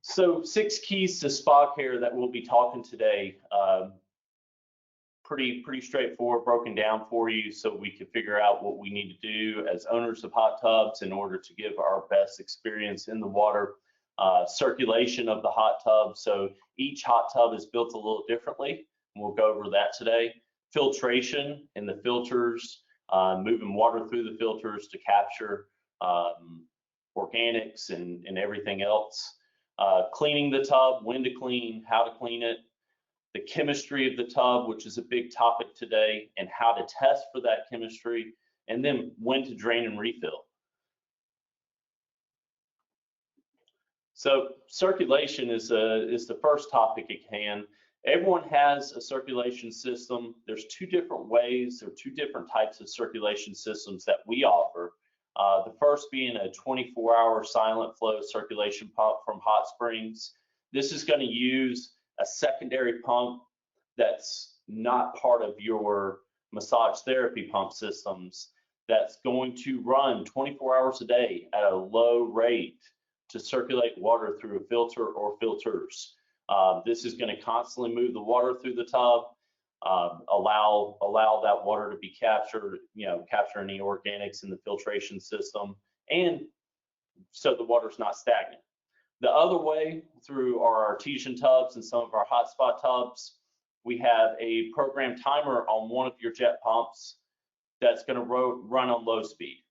So 6 keys to spa care that we'll be talking today. Pretty straightforward, broken down for you so we can figure out what we need to do as owners of hot tubs in order to give our best experience in the water. Circulation of the hot tub. So each hot tub is built a little differently, and we'll go over that today. Filtration in the filters, moving water through the filters to capture organics and everything else. Cleaning the tub, when to clean, how to clean it, the chemistry of the tub, which is a big topic today, and how to test for that chemistry, and then when to drain and refill. So circulation is the first topic at hand. Everyone has a circulation system. There's 2 different ways or 2 different types of circulation systems that we offer. The first being a 24-hour silent flow circulation pump from hot springs. This is going to use a secondary pump that's not part of your massage therapy pump systems, that's going to run 24 hours a day at a low rate to circulate water through a filter or filters. This is going to constantly move the water through the tub, allow that water to be captured, capture any organics in the filtration system, and so the water's not stagnant. The other way, through our artesian tubs and some of our hotspot tubs, we have a programmed timer on one of your jet pumps that's going to run on low speed.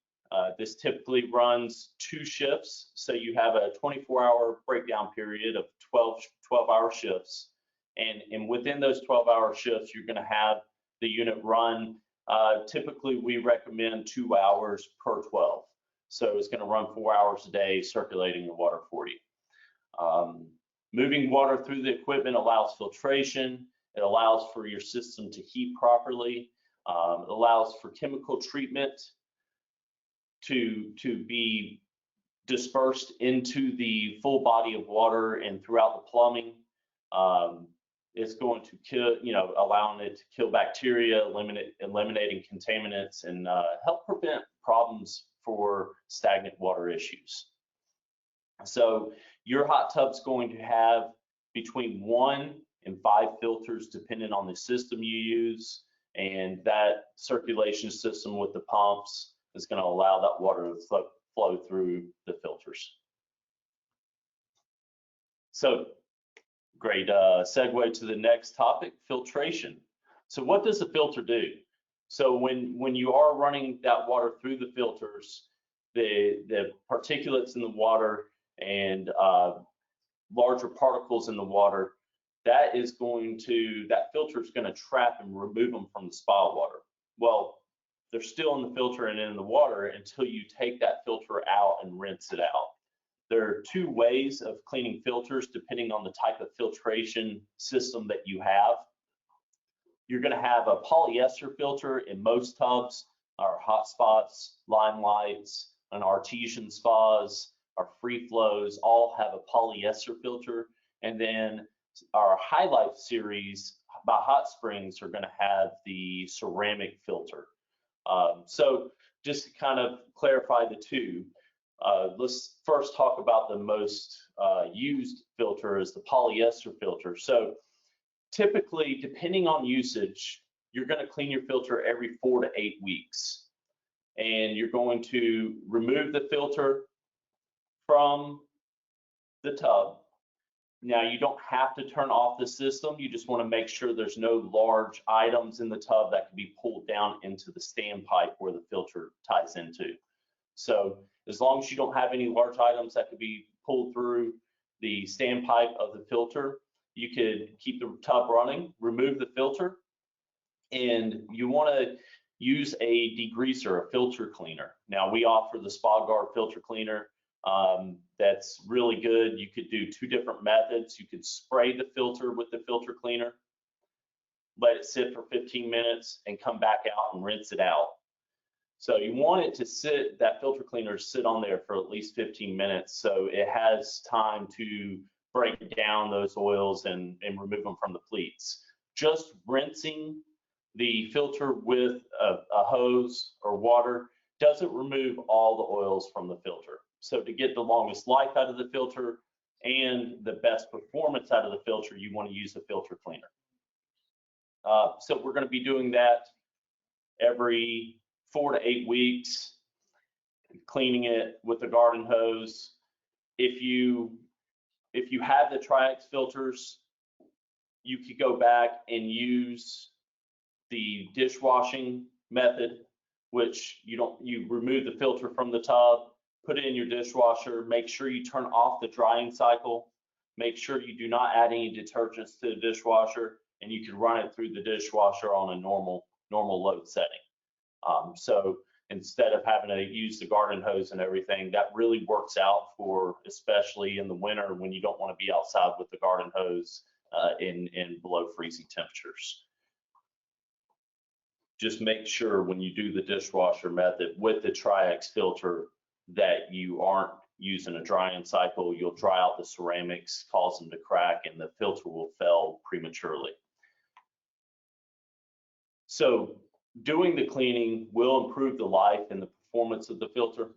This typically runs 2 shifts, so you have a 24-hour breakdown period of 12-hour shifts, and within those 12-hour shifts, you're going to have the unit run. Typically, we recommend 2 hours per 12, so it's going to run 4 hours a day circulating the water for you. Moving water through the equipment allows filtration. It allows for your system to heat properly. It allows for chemical treatment to be dispersed into the full body of water and throughout the plumbing. It's going to kill, allowing it to kill bacteria, eliminating contaminants, and help prevent problems for stagnant water issues. So your hot tub's going to have between 1 and 5 filters depending on the system you use, and that circulation system with the pumps is going to allow that water to flow through the filters. So great segue to the next topic, filtration. So what does a filter do? So when you are running that water through the filters, the particulates in the water and larger particles in the water, that filter is going to trap and remove them from the spa water. Well, they're still in the filter and in the water until you take that filter out and rinse it out. There are 2 ways of cleaning filters depending on the type of filtration system that you have. You're going to have a polyester filter in most tubs. Our hot spots, Limelights, and artesian spas, our free flows all have a polyester filter, and then our Highlight series by Hot Springs are going to have the ceramic filter. So just to kind of clarify the 2, let's first talk about the most used filter is the polyester filter. So typically, depending on usage, you're going to clean your filter every 4 to 8 weeks, and you're going to remove the filter from the tub. Now, you don't have to turn off the system. You just want to make sure there's no large items in the tub that can be pulled down into the standpipe where the filter ties into. So as long as you don't have any large items that could be pulled through the standpipe of the filter, you could keep the tub running, remove the filter, and you want to use a degreaser, a filter cleaner. Now, we offer the Spa Guard filter cleaner. That's really good. You could do 2 different methods. You could spray the filter with the filter cleaner, let it sit for 15 minutes, and come back out and rinse it out. So you want it to sit, that filter cleaner sit on there for at least 15 minutes so it has time to break down those oils and remove them from the pleats. Just rinsing the filter with a hose or water doesn't remove all the oils from the filter. So to get the longest life out of the filter, and the best performance out of the filter, you want to use a filter cleaner. So we're going to be doing that every 4 to 8 weeks, cleaning it with the garden hose. If you have the Tri-X filters, you could go back and use the dishwashing method, which you remove the filter from the tub, put it in your dishwasher, make sure you turn off the drying cycle, make sure you do not add any detergents to the dishwasher, and you can run it through the dishwasher on a normal load setting. So instead of having to use the garden hose and everything, that really works out for, especially in the winter when you don't want to be outside with the garden hose in below freezing temperatures. Just make sure when you do the dishwasher method with the Tri-X filter that you aren't using a drying cycle. You'll dry out the ceramics, cause them to crack, and the filter will fail prematurely. So doing the cleaning will improve the life and the performance of the filter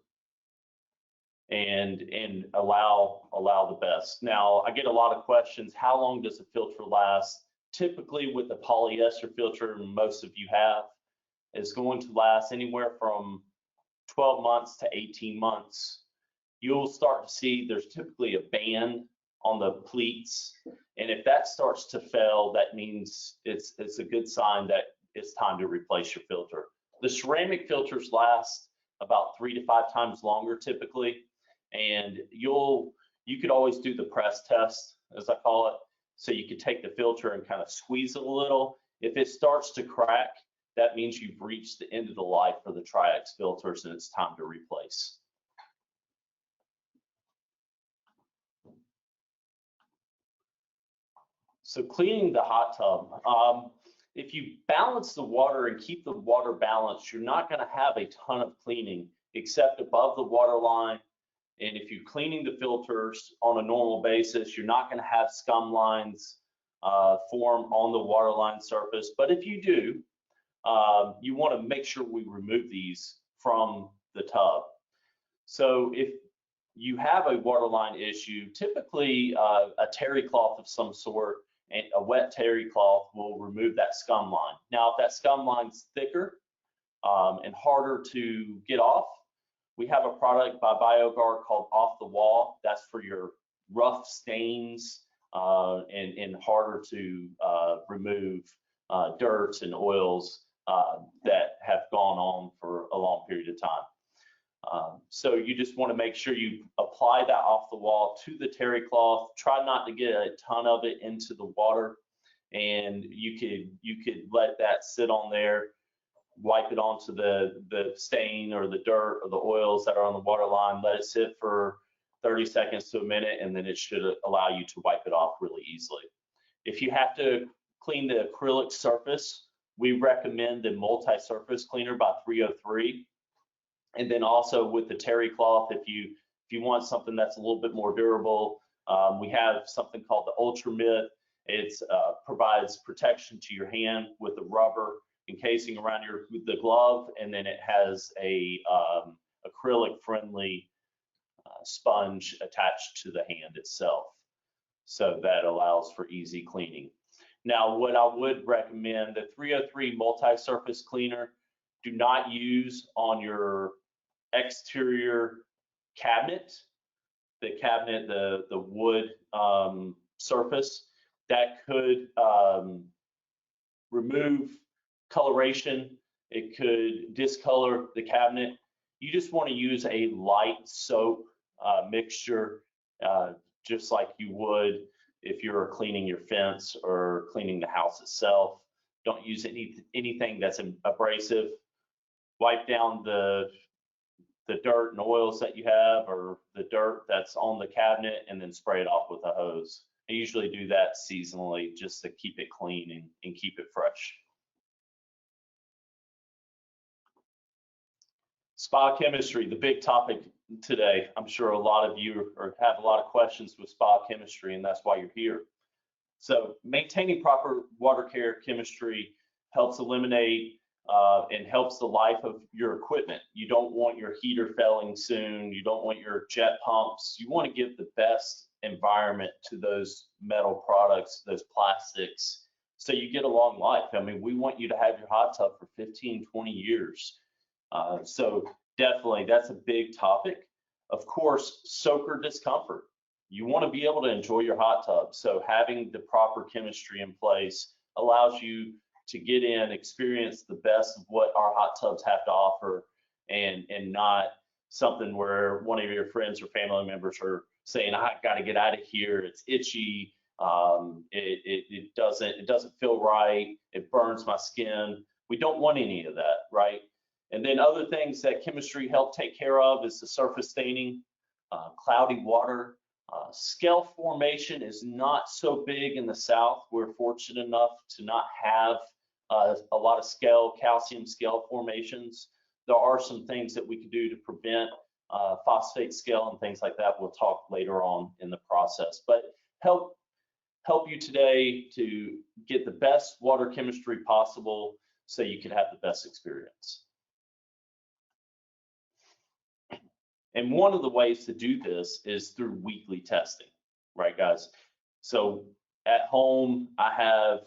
and allow the best. Now, I get a lot of questions, how long does a filter last? Typically with the polyester filter, most of you have, is going to last anywhere from 12 months to 18 months. You'll start to see there's typically a band on the pleats, and if that starts to fail, that means it's a good sign that it's time to replace your filter. The ceramic filters last about 3 to 5 times longer typically, and you could always do the press test, as I call it. So you could take the filter and kind of squeeze it a little. If it starts to crack, that means you've reached the end of the life for the Tri-X filters and it's time to replace. So cleaning the hot tub. If you balance the water and keep the water balanced, you're not going to have a ton of cleaning except above the water line. And if you're cleaning the filters on a normal basis, you're not going to have scum lines form on the water line surface. But if you do, you want to make sure we remove these from the tub. So if you have a waterline issue, typically a terry cloth of some sort and a wet terry cloth will remove that scum line. Now, if that scum line's thicker and harder to get off, we have a product by BioGuard called Off the Wall. That's for your rough stains and harder to remove dirt and oils that have gone on for a long period of time. So you just want to make sure you apply that off the wall to the terry cloth. Try not to get a ton of it into the water, and you could let that sit on there, wipe it onto the stain or the dirt or the oils that are on the water line, let it sit for 30 seconds to a minute, and then it should allow you to wipe it off really easily. If you have to clean the acrylic surface, we recommend the multi-surface cleaner by 303. And then also with the terry cloth, if you want something that's a little bit more durable, we have something called the Ultra Mitt. It provides protection to your hand with a rubber encasing around the glove, and then it has a acrylic friendly sponge attached to the hand itself. So that allows for easy cleaning. Now, what I would recommend, the 303 multi-surface cleaner, do not use on your exterior cabinet, the wood surface. That could remove coloration. It could discolor the cabinet. You just want to use a light soap mixture, just like you would if you're cleaning your fence or cleaning the house itself. Don't use anything that's abrasive. Wipe down the dirt and oils that you have, or the dirt that's on the cabinet, and then spray it off with a hose. I usually do that seasonally just to keep it clean and keep it fresh. Spa chemistry, the big topic today. I'm sure a lot of you have a lot of questions with spa chemistry, and that's why you're here. So maintaining proper water care chemistry helps eliminate and helps the life of your equipment. You don't want your heater failing soon. You don't want your jet pumps. You want to give the best environment to those metal products, those plastics, so you get a long life. I mean, we want you to have your hot tub for 15, 20 years. So definitely that's a big topic. Of course, soaker discomfort. You want to be able to enjoy your hot tub. So having the proper chemistry in place allows you to get in, experience the best of what our hot tubs have to offer, and not something where one of your friends or family members are saying, I got to get out of here, it's itchy, it doesn't feel right, it burns my skin. We don't want any of that, right? And then other things that chemistry help take care of is the surface staining, cloudy water. Scale formation is not so big in the South. We're fortunate enough to not have a lot of calcium scale formations. There are some things that we can do to prevent phosphate scale and things like that. We'll talk later on in the process, but help you today to get the best water chemistry possible so you can have the best experience. And one of the ways to do this is through weekly testing, right, guys? So at home, I have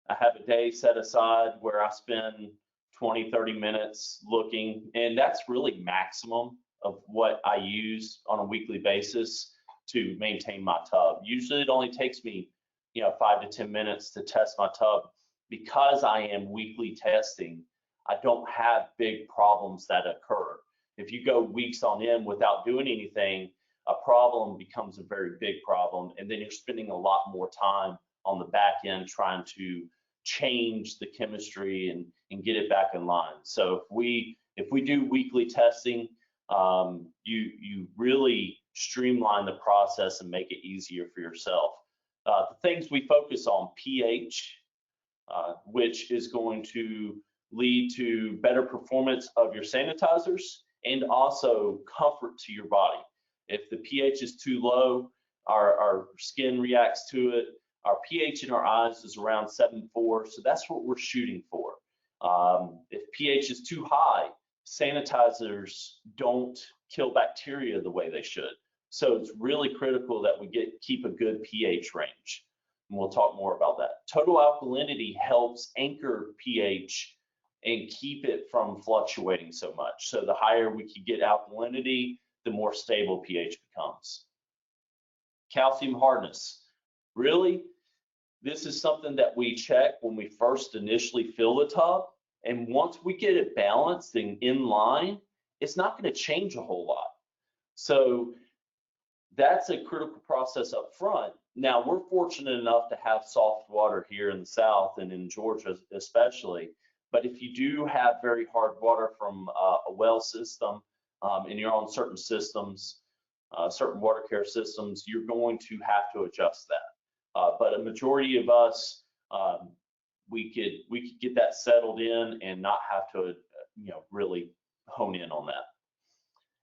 a day set aside where I spend 20, 30 minutes looking, and that's really maximum of what I use on a weekly basis to maintain my tub. Usually it only takes me, 5 to 10 minutes to test my tub. Because I am weekly testing, I don't have big problems that occur. If you go weeks on end without doing anything, a problem becomes a very big problem, and then you're spending a lot more time on the back end trying to change the chemistry and get it back in line. So if we do weekly testing, you really streamline the process and make it easier for yourself. The things we focus on: pH, which is going to lead to better performance of your sanitizers and also comfort to your body. If the pH is too low, our skin reacts to it. Our pH in our eyes is around 7.4, so that's what we're shooting for. If pH is too high, sanitizers don't kill bacteria the way they should. So it's really critical that we keep a good pH range. And we'll talk more about that. Total alkalinity helps anchor pH and keep it from fluctuating so much. So the higher we can get alkalinity, the more stable pH becomes. Calcium hardness. Really, this is something that we check when we first initially fill the tub. And once we get it balanced and in line, it's not going to change a whole lot. So that's a critical process up front. Now, we're fortunate enough to have soft water here in the South and in Georgia especially. But if you do have very hard water from a well system and you're on certain systems, certain water care systems, you're going to have to adjust that. But a majority of us, we could get that settled in and not have to, really hone in on that.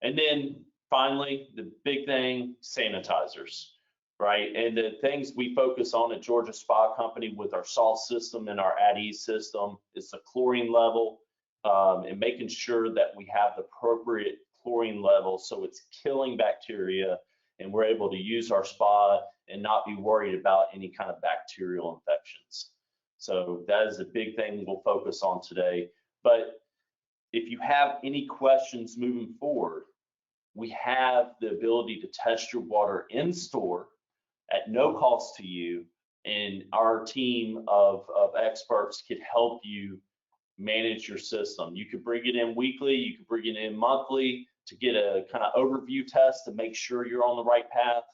And then finally, the big thing, sanitizers, right? And the things we focus on at Georgia Spa Company with our salt system and our at-ease system is the chlorine level and making sure that we have the appropriate chlorine level so it's killing bacteria and we're able to use our spa and not be worried about any kind of bacterial infections. So that is a big thing we'll focus on today. But if you have any questions moving forward, we have the ability to test your water in store at no cost to you, and our team of experts could help you manage your system. You could bring it in weekly, you could bring it in monthly to get a kind of overview test to make sure you're on the right path.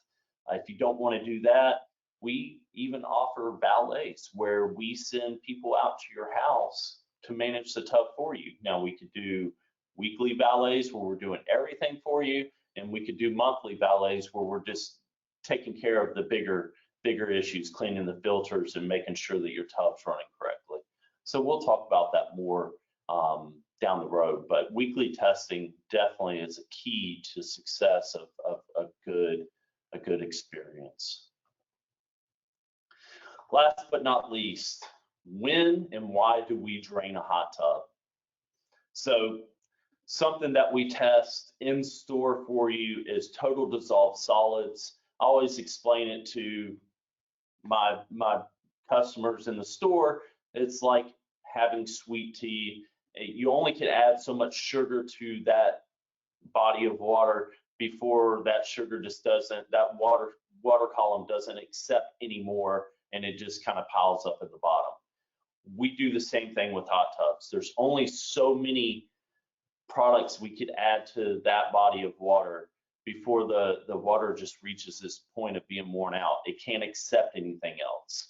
If you don't want to do that, we even offer valets where we send people out to your house to manage the tub for you. Now, we could do weekly valets where we're doing everything for you, and we could do monthly valets where we're just taking care of the bigger issues, cleaning the filters and making sure that your tub's running correctly. So we'll talk about that more down the road, but weekly testing definitely is a key to success of a good experience. Last but not least, when and why do we drain a hot tub? So something that we test in store for you is total dissolved solids. I always explain it to my customers in the store. It's like having sweet tea. You only can add so much sugar to that body of water before that sugar just doesn't, that water column doesn't accept anymore, and it just kind of piles up at the bottom. We do the same thing with hot tubs. There's only so many products we could add to that body of water before the water just reaches this point of being worn out. It can't accept anything else.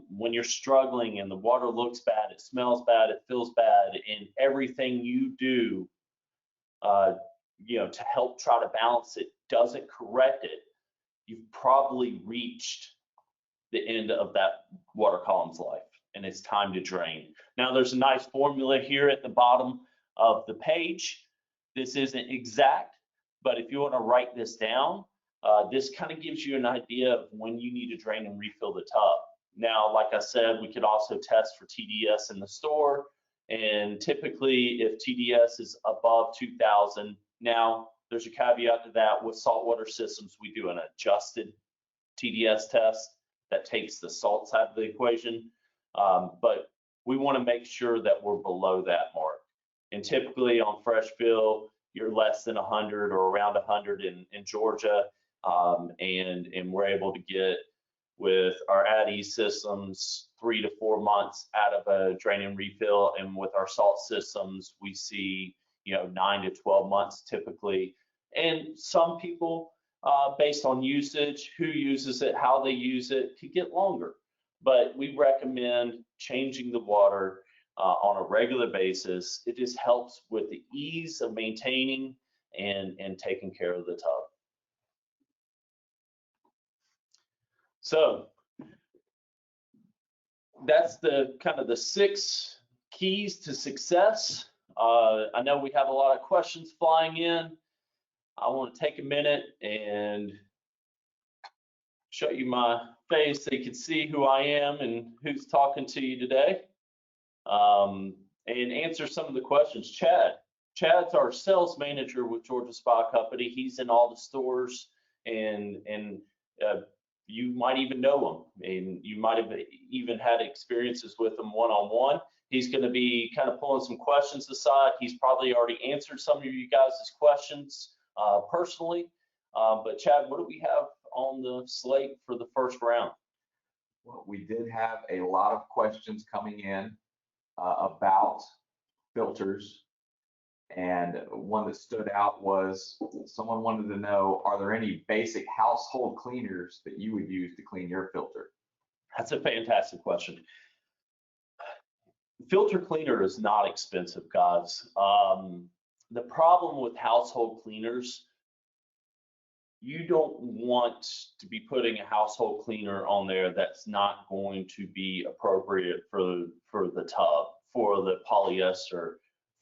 When you're struggling and the water looks bad, it smells bad, it feels bad, and everything you do, to help try to balance it doesn't correct it, you've probably reached the end of that water column's life, and it's time to drain. Now, there's a nice formula here at the bottom of the page. This isn't exact, but if you want to write this down, this kind of gives you an idea of when you need to drain and refill the tub. Now, like I said, we could also test for TDS in the store, and typically if TDS is above 2,000, now there's a caveat to that. With saltwater systems, we do an adjusted TDS test that takes the salt side of the equation, but we want to make sure that we're below that mark. And typically on fresh fill, you're less than 100 or around 100 in Georgia, and we're able to get, with our ADE systems, 3 to 4 months out of a drain and refill, and with our salt systems, we see 9 to 12 months typically. And some people, based on usage, who uses it, how they use it, could get longer. But we recommend changing the water on a regular basis. It just helps with the ease of maintaining and taking care of the tub. So that's the kind of the 6 keys to success. I know we have a lot of questions flying in. I want to take a minute and show you my face so you can see who I am and who's talking to you today, and answer some of the questions. Chad's our sales manager with Georgia Spa Company. He's in all the stores, and you might even know him, and you might have even had experiences with him one-on-one. He's going to be kind of pulling some questions aside. He's probably already answered some of you guys' questions personally. But Chad, what do we have on the slate for the first round? Well, we did have a lot of questions coming in about filters. And one that stood out was someone wanted to know, are there any basic household cleaners that you would use to clean your filter? That's a fantastic question. Filter cleaner is not expensive, guys. The problem with household cleaners, you don't want to be putting a household cleaner on there that's not going to be appropriate for the tub, for the polyester,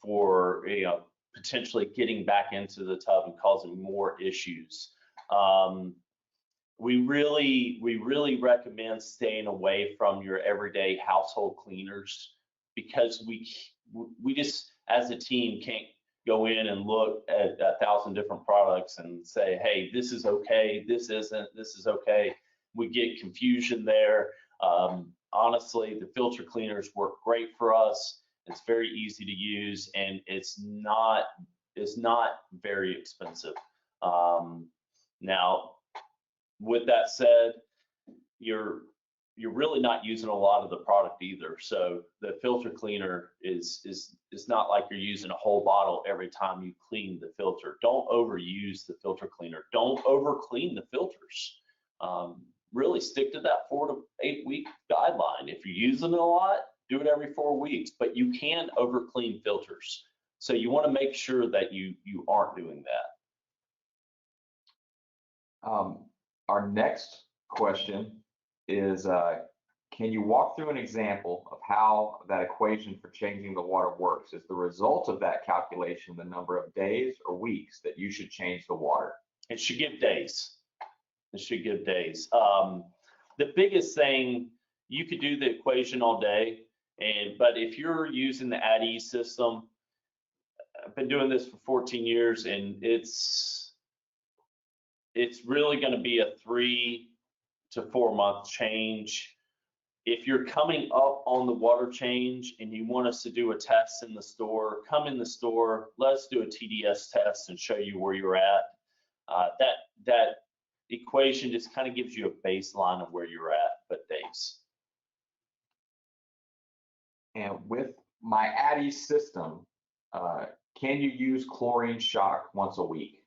for potentially getting back into the tub and causing more issues. We really recommend staying away from your everyday household cleaners, because we just, as a team, can't go in and look at 1,000 different products and say, hey, this is okay, this isn't, this is okay. We get confusion there. Honestly, the filter cleaners work great for us. It's very easy to use, and it's not very expensive. Now, with that said, you're really not using a lot of the product either. So the filter cleaner is not like you're using a whole bottle every time you clean the filter. Don't overuse the filter cleaner. Don't over clean the filters. Really stick to that 4 to 8 week guideline. If you're using it a lot, do it every 4 weeks, but you can over clean filters. So you want to make sure that you aren't doing that. Our next question is, can you walk through an example of how that equation for changing the water works? Is the result of that calculation the number of days or weeks that you should change the water? It should give days. It should give days. The biggest thing, you could do the equation all day, but if you're using the ADE system, I've been doing this for 14 years, and it's it's really going to be a 3 to 4 month change. If you're coming up on the water change and you want us to do a test in the store, come in the store, let's do a TDS test and show you where you're at. That equation just kind of gives you a baseline of where you're at, but days. And with my Addy system, can you use chlorine shock once a week?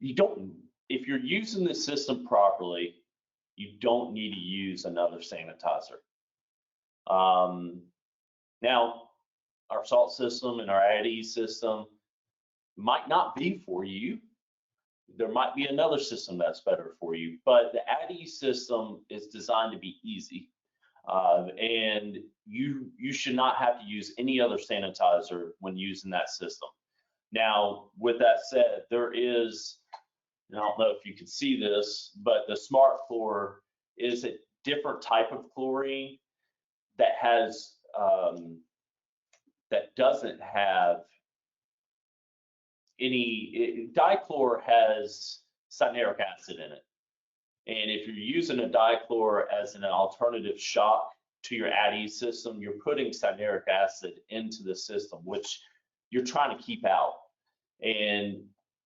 You don't, if you're using the system properly, you don't need to use another sanitizer. Now, our salt system and our Addy system might not be for you. There might be another system that's better for you, but the Addy system is designed to be easy. And you should not have to use any other sanitizer when using that system. Now, with that said, there is, and I don't know if you can see this, but the Smart Chlor is a different type of chlorine that has that doesn't have any. Dichlor has cyanuric acid in it, and if you're using a dichlor as an alternative shock to your Addy system, you're putting cyanuric acid into the system, which you're trying to keep out. And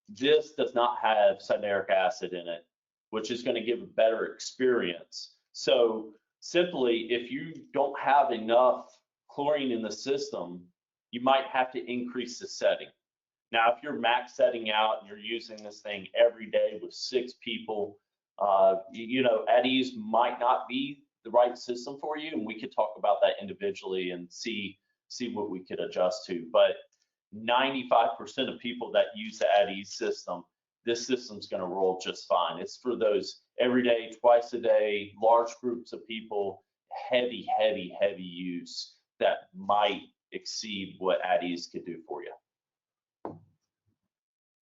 this does not have cyanuric acid in it, which is going to give a better experience. So simply, if you don't have enough chlorine in the system, you might have to increase the setting. Now, if you're max setting out and you're using this thing every day with 6 people, you know, Addy's might not be the right system for you, and we could talk about that individually and see what we could adjust to. But 95% of people that use the Addy system, this system's going to roll just fine. It's for those every day, twice a day, large groups of people, heavy use that might exceed what Addy's could do for you.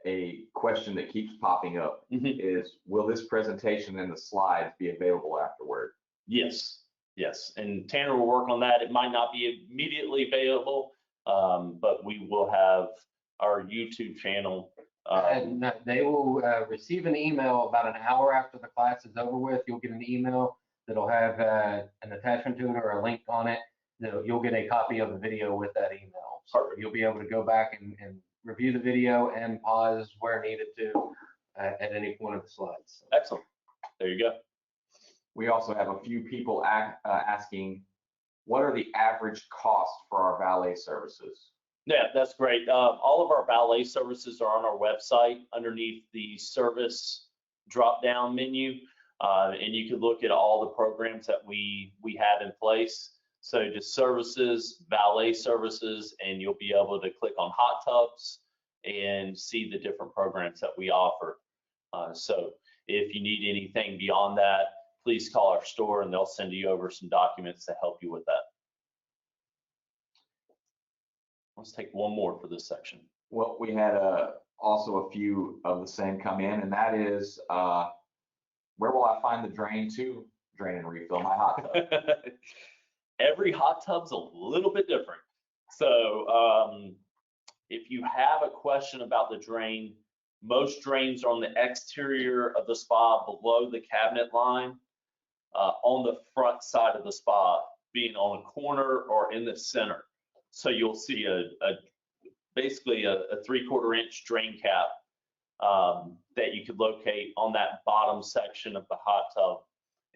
A question that keeps popping up is, will this presentation and the slides be available afterward? Yes, and Tanner will work on that. It might not be immediately available, but we will have our YouTube channel. And they will receive an email about an hour after the class is over with. You'll get an email that'll have an attachment to it or a link on it. You'll get a copy of the video with that email. So you'll be able to go back and review the video and pause where needed to at any point of the slides. Excellent. There you go. We also have a few people asking, what are the average costs for our valet services? Yeah, that's great. All of our valet services are on our website underneath the service drop-down menu, and you can look at all the programs that we have in place. So just services, valet services, and you'll be able to click on hot tubs and see the different programs that we offer. So if you need anything beyond that, please call our store and they'll send you over some documents to help you with that. Let's take one more for this section. Well, we had also a few of the same come in, and that is, where will I find the drain to drain and refill my hot tub? Every hot tub's a little bit different. So if you have a question about the drain, most drains are on the exterior of the spa below the cabinet line, on the front side of the spa, being on a corner or in the center. So you'll see basically a 3/4 inch drain cap that you could locate on that bottom section of the hot tub.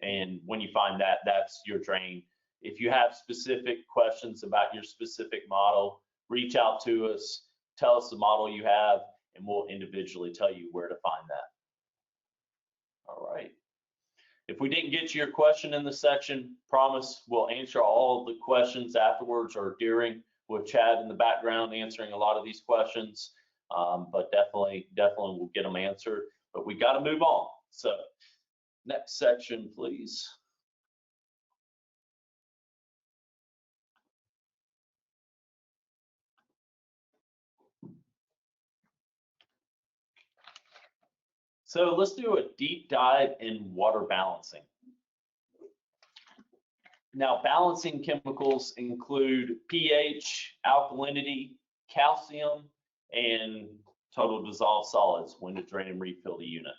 And when you find that, that's your drain. If you have specific questions about your specific model, reach out to us, tell us the model you have, and we'll individually tell you where to find that. All right. If we didn't get to your question in the section, promise we'll answer all of the questions afterwards or during, with Chad in the background answering a lot of these questions. But definitely we'll get them answered. But we got to move on. So next section, please. So let's do a deep dive in water balancing. Now, balancing chemicals include pH, alkalinity, calcium, and total dissolved solids when to drain and refill the unit.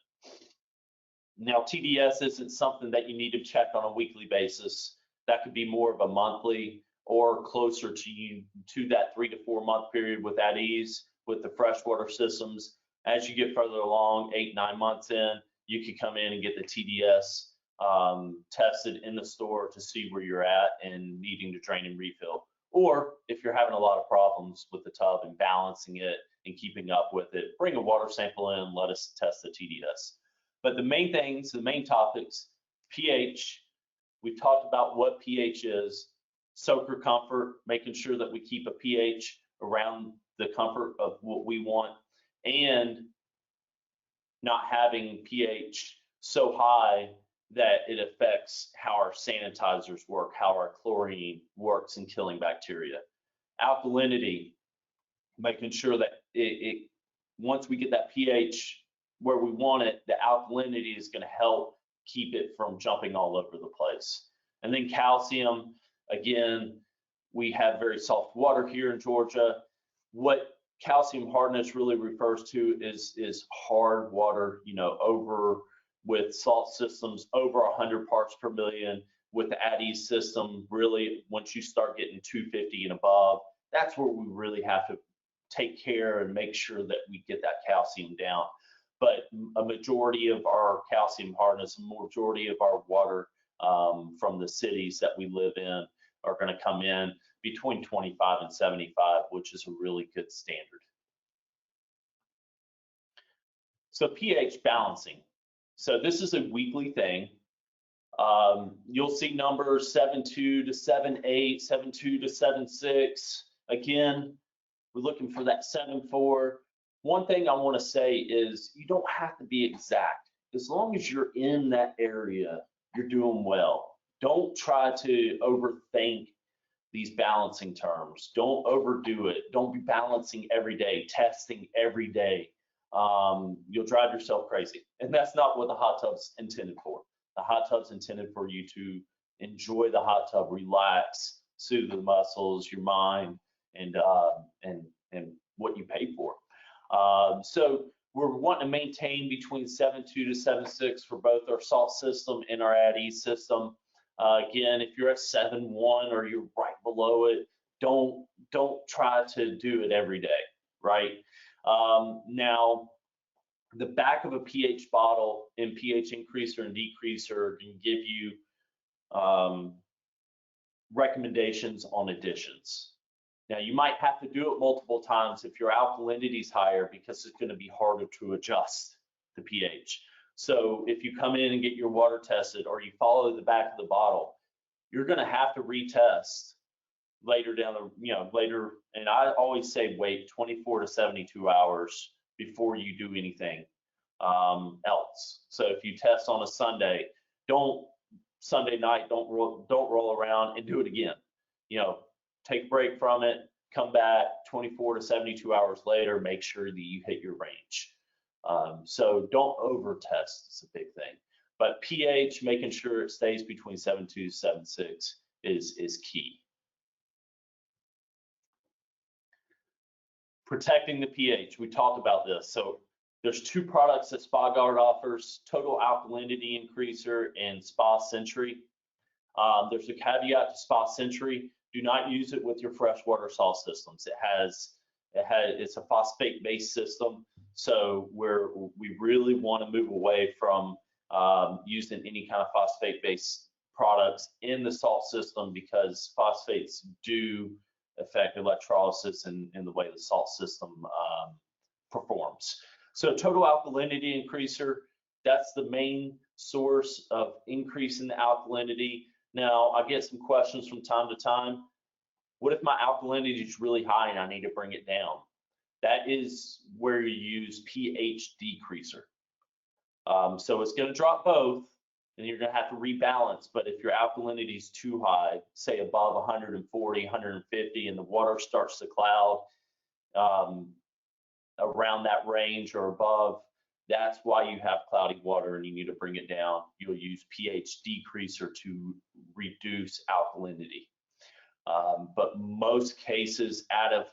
Now, TDS isn't something that you need to check on a weekly basis. That could be more of a monthly or closer to that 3 to 4 month period with at ease with the freshwater systems. As you get further along, 8, 9 months in, you can come in and get the TDS tested in the store to see where you're at and needing to drain and refill. Or if you're having a lot of problems with the tub and balancing it and keeping up with it, bring a water sample in, let us test the TDS. But the main things, the main topics, pH, we've talked about what pH is, soaker comfort, making sure that we keep a pH around the comfort of what we want, and not having pH so high that it affects how our sanitizers work, how our chlorine works in killing bacteria. Alkalinity, making sure that once we get that pH where we want it, the alkalinity is going to help keep it from jumping all over the place. And then calcium, again, we have very soft water here in Georgia. What calcium hardness really refers to is hard water, you know, over with salt systems over 100 parts per million. With the at-ease system, really, once you start getting 250 and above, that's where we really have to take care and make sure that we get that calcium down. But a majority of our calcium hardness, a majority of our water from the cities that we live in are going to come in between 25 and 75, which is a really good standard. So pH balancing. So this is a weekly thing. You'll see numbers 7.2 to 7.8, 7.2 to 7.6. Again, we're looking for that 7.4. One thing I want to say is you don't have to be exact. As long as you're in that area, you're doing well. Don't try to overthink these balancing terms. Don't overdo it. Don't be balancing every day, testing every day. You'll drive yourself crazy. And that's not what the hot tub's intended for. The hot tub's intended for you to enjoy the hot tub, relax, soothe the muscles, your mind, and what you pay for. So we're wanting to maintain between 7.2 to 7.6 for both our salt system and our at-ease system. Again, if you're at 7.1 or you're right below it, don't try to do it every day, right? Now, the back of a pH bottle and pH increaser and decreaser can give you recommendations on additions. Now, you might have to do it multiple times if your alkalinity is higher because it's going to be harder to adjust the pH. So if you come in and get your water tested or you follow the back of the bottle, you're going to have to retest later down the, later. And I always say wait 24 to 72 hours before you do anything else. So if you test on a Sunday, Sunday night, don't roll around and do it again. Take a break from it, come back 24 to 72 hours later, make sure that you hit your range. So don't over test, it's a big thing. But pH, making sure it stays between 7.2 to 7.6 is key. Protecting the pH, we talked about this. So there's two products that SpaGuard offers, Total Alkalinity Increaser and Spa Sentry. There's a caveat to Spa Sentry. Do not use it with your freshwater salt systems. It's a phosphate-based system, so we really want to move away from using any kind of phosphate-based products in the salt system because phosphates do affect electrolysis and the way the salt system performs. So Total Alkalinity Increaser, that's the main source of increase in the alkalinity. Now, I get some questions from time to time. What if my alkalinity is really high and I need to bring it down? That is where you use pH decreaser. So it's going to drop both, and you're going to have to rebalance. But if your alkalinity is too high, say above 140, 150, and the water starts to cloud around that range or above, that's why you have cloudy water and you need to bring it down. You'll use pH decreaser to reduce alkalinity. But most cases out of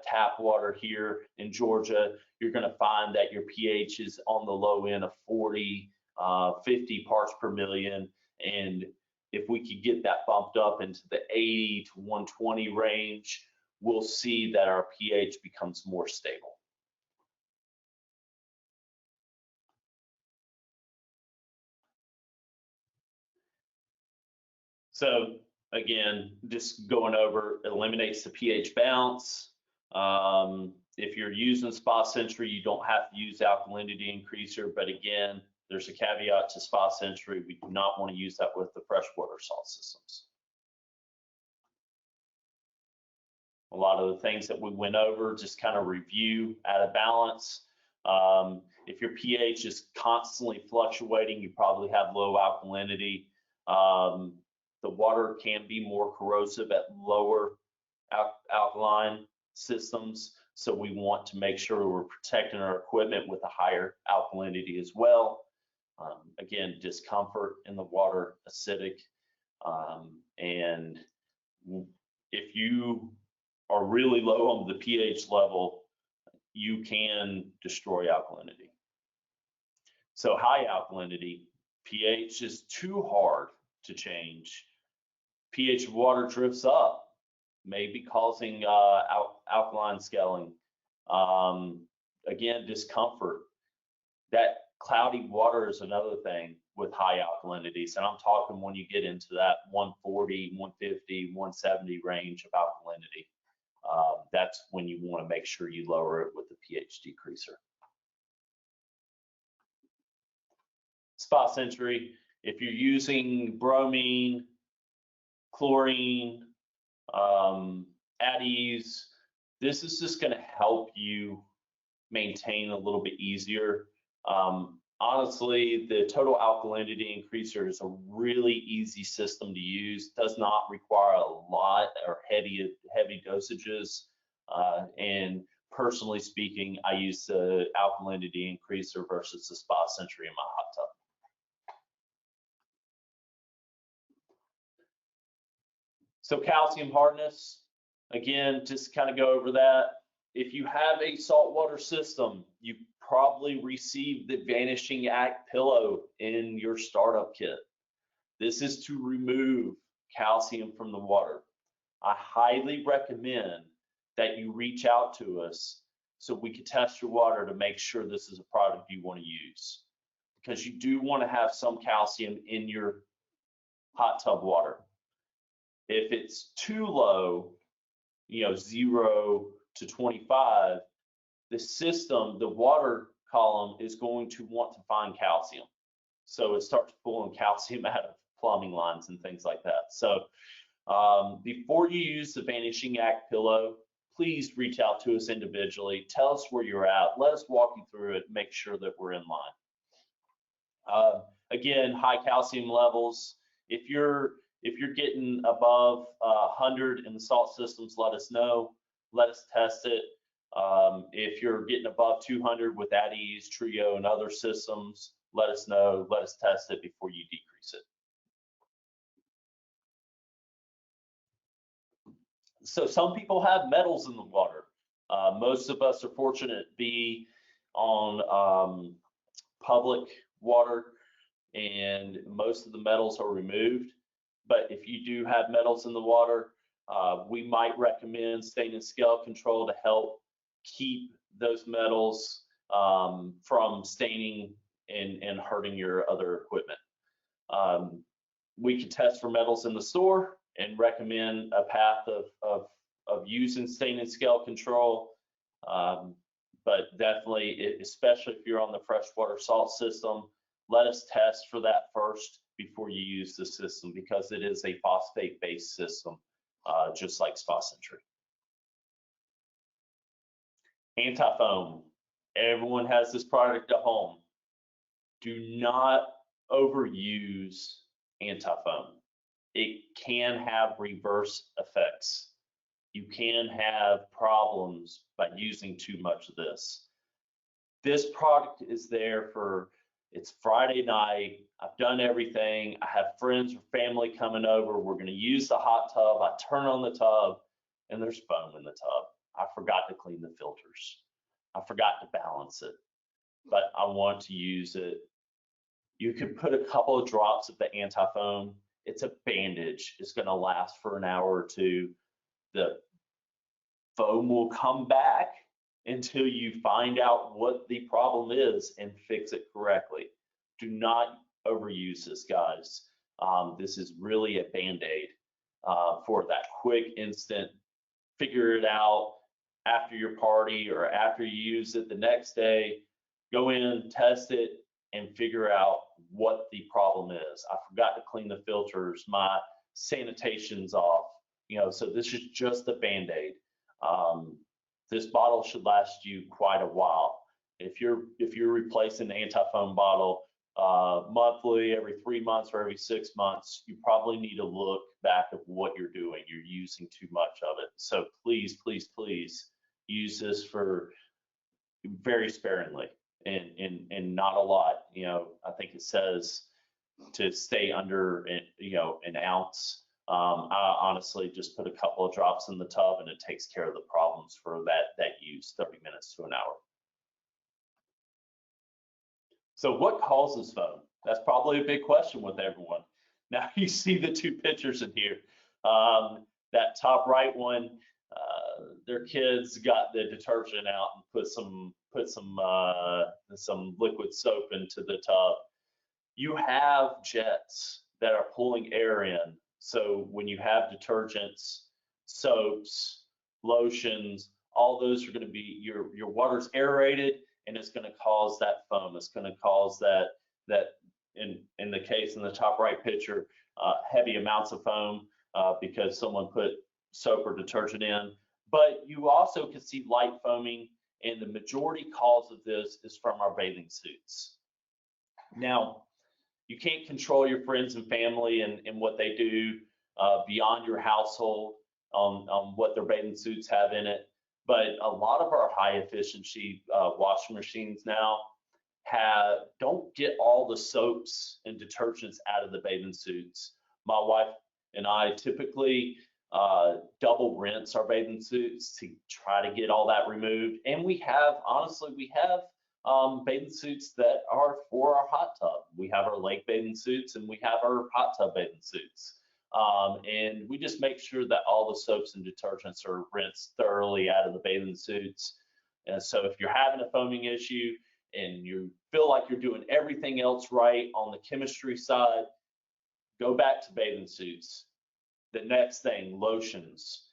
tap water here in Georgia, you're going to find that your pH is on the low end of 40, 50 parts per million. And if we could get that bumped up into the 80 to 120 range, we'll see that our pH becomes more stable. So again, just going over, eliminates the pH bounce. If you're using Spa Century, you don't have to use alkalinity increaser, but again, there's a caveat to Spa Century. We do not want to use that with the freshwater salt systems. A lot of the things that we went over, just kind of review out of balance. If your pH is constantly fluctuating, you probably have low alkalinity. The water can be more corrosive at lower alkaline systems, so we want to make sure we're protecting our equipment with a higher alkalinity as well. Again, discomfort in the water, acidic, and if you are really low on the pH level, you can destroy alkalinity. So high alkalinity, pH is too hard to change. pH of water drifts up, maybe causing alkaline scaling. Again, discomfort. That cloudy water is another thing with high alkalinities, and I'm talking when you get into that 140, 150, 170 range of alkalinity. That's when you want to make sure you lower it with the pH decreaser. Spa Century, if you're using bromine, chlorine, addies, this is just going to help you maintain a little bit easier. Honestly, the total alkalinity increaser is a really easy system to use, does not require a lot or heavy dosages. And personally speaking, I use the alkalinity increaser versus the Spa Century in my hot tub. So calcium hardness, again, just kind of go over that. If you have a saltwater system, you probably received the Vanishing Act pillow in your startup kit. This is to remove calcium from the water. I highly recommend that you reach out to us so we can test your water to make sure this is a product you want to use, because you do want to have some calcium in your hot tub water. If it's too low, 0 to 25, the system, the water column is going to want to find calcium. So it starts pulling calcium out of plumbing lines and things like that. So before you use the Vanishing Act pillow, please reach out to us individually. Tell us where you're at. Let us walk you through it, make sure that we're in line. Again, high calcium levels. If you're getting above 100 in the salt systems, let us know. Let us test it. If you're getting above 200 with addies, Trio, and other systems, let us know. Let us test it before you decrease it. So some people have metals in the water. Most of us are fortunate to be on public water, and most of the metals are removed. But if you do have metals in the water, we might recommend stain and scale control to help keep those metals from staining and hurting your other equipment. We can test for metals in the store and recommend a path of using stain and scale control. But definitely, especially if you're on the freshwater salt system, let us test for that first before you use the system, because it is a phosphate-based system, just like Spa Century. Anti-foam. Everyone has this product at home. Do not overuse anti-foam. It can have reverse effects. You can have problems by using too much of this. This product is there for, it's Friday night, I've done everything, I have friends or family coming over, we're gonna use the hot tub, I turn on the tub, and there's foam in the tub. I forgot to clean the filters. I forgot to balance it, but I want to use it You could put a couple of drops of the anti-foam. It's a bandage. It's going to last for an hour or two. The foam will come back until you find out what the problem is and fix it correctly. Do not overuse this, guys. This is really a Band-Aid for that quick, instant, figure it out after your party or after you use it the next day. Go in, test it, and figure out what the problem is. I forgot to clean the filters. My sanitation's off. So this is just a Band-Aid. This bottle should last you quite a while. If you're replacing the anti-foam bottle monthly, every 3 months, or every 6 months, you probably need to look back at what you're doing. You're using too much of it. So please, please, please use this for very sparingly and not a lot. I think it says to stay under an ounce. I honestly just put a couple of drops in the tub and it takes care of the problems for that use, 30 minutes to an hour. So what causes foam? That's probably a big question with everyone. Now you see the two pictures in here. That top right one, their kids got the detergent out and put some liquid soap into the tub. You have jets that are pulling air in. So when you have detergents, soaps, lotions, all those are going to be, your water's aerated, and it's going to cause that foam. It's going to cause that in the case in the top right picture, heavy amounts of foam because someone put soap or detergent in. But you also can see light foaming, and the majority cause of this is from our bathing suits. Now, you can't control your friends and family and what they do beyond your household on what their bathing suits have in it. But a lot of our high efficiency washing machines now don't get all the soaps and detergents out of the bathing suits. My wife and I typically double rinse our bathing suits to try to get all that removed. And honestly, we have bathing suits that are for our hot tub. We have our lake bathing suits and we have our hot tub bathing suits. And we just make sure that all the soaps and detergents are rinsed thoroughly out of the bathing suits. And so if you're having a foaming issue and you feel like you're doing everything else right on the chemistry side, go back to bathing suits. The next thing, lotions,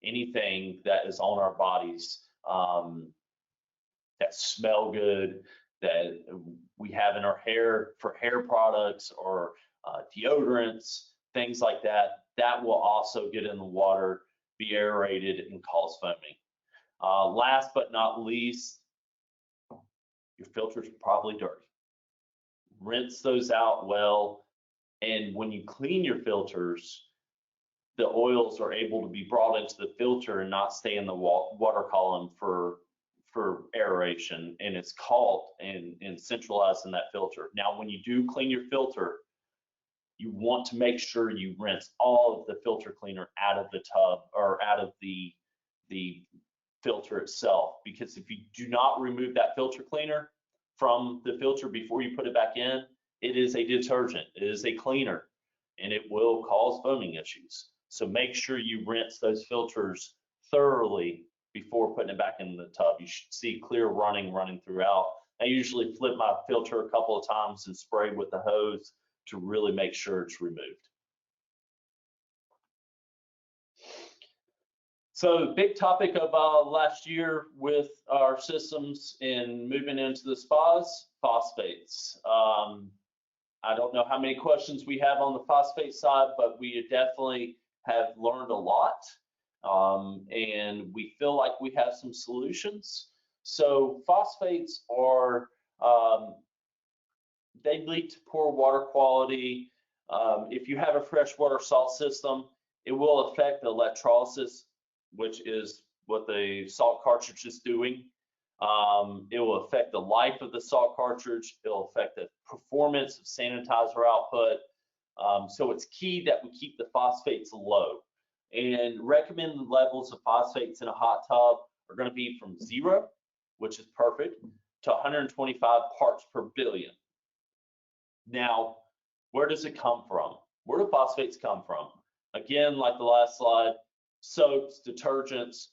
anything that is on our bodies that smell good, that we have in our hair for hair products or deodorants, things like that, that will also get in the water, be aerated, and cause foaming. Last but not least, your filters are probably dirty. Rinse those out well, and when you clean your filters, the oils are able to be brought into the filter and not stay in the water column for aeration, and it's caught and centralized in that filter. Now, when you do clean your filter, you want to make sure you rinse all of the filter cleaner out of the tub or out of the filter itself, because if you do not remove that filter cleaner from the filter before you put it back in, it is a detergent, it is a cleaner, and it will cause foaming issues. So make sure you rinse those filters thoroughly before putting it back in the tub. You should see clear running throughout. I usually flip my filter a couple of times and spray with the hose to really make sure it's removed. So big topic of last year with our systems and moving into the spas, phosphates. I don't know how many questions we have on the phosphate side, but we definitely have learned a lot. And we feel like we have some solutions. So phosphates are, they lead to poor water quality. If you have a freshwater salt system, it will affect the electrolysis, which is what the salt cartridge is doing. It will affect the life of the salt cartridge. It'll affect the performance of sanitizer output. So it's key that we keep the phosphates low. And recommended levels of phosphates in a hot tub are going to be from 0, which is perfect, to 125 parts per billion. Now, where does it come from? Where do phosphates come from? Again, like the last slide, soaps, detergents.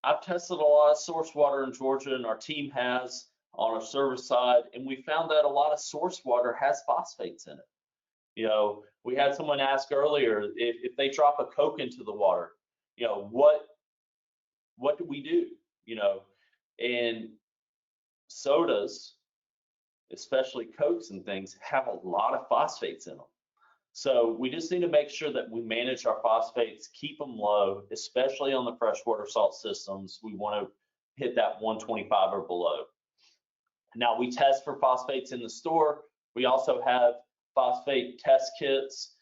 I've tested a lot of source water in Georgia, and our team has on our service side, and we found that a lot of source water has phosphates in it. You know, we had someone ask earlier if they drop a Coke into the water, you know, what do we do? You know, and sodas, especially Cokes and things, have a lot of phosphates in them. So we just need to make sure that we manage our phosphates, keep them low, especially on the freshwater salt systems. We want to hit that 125 or below. Now we test for phosphates in the store. We also have phosphate test kits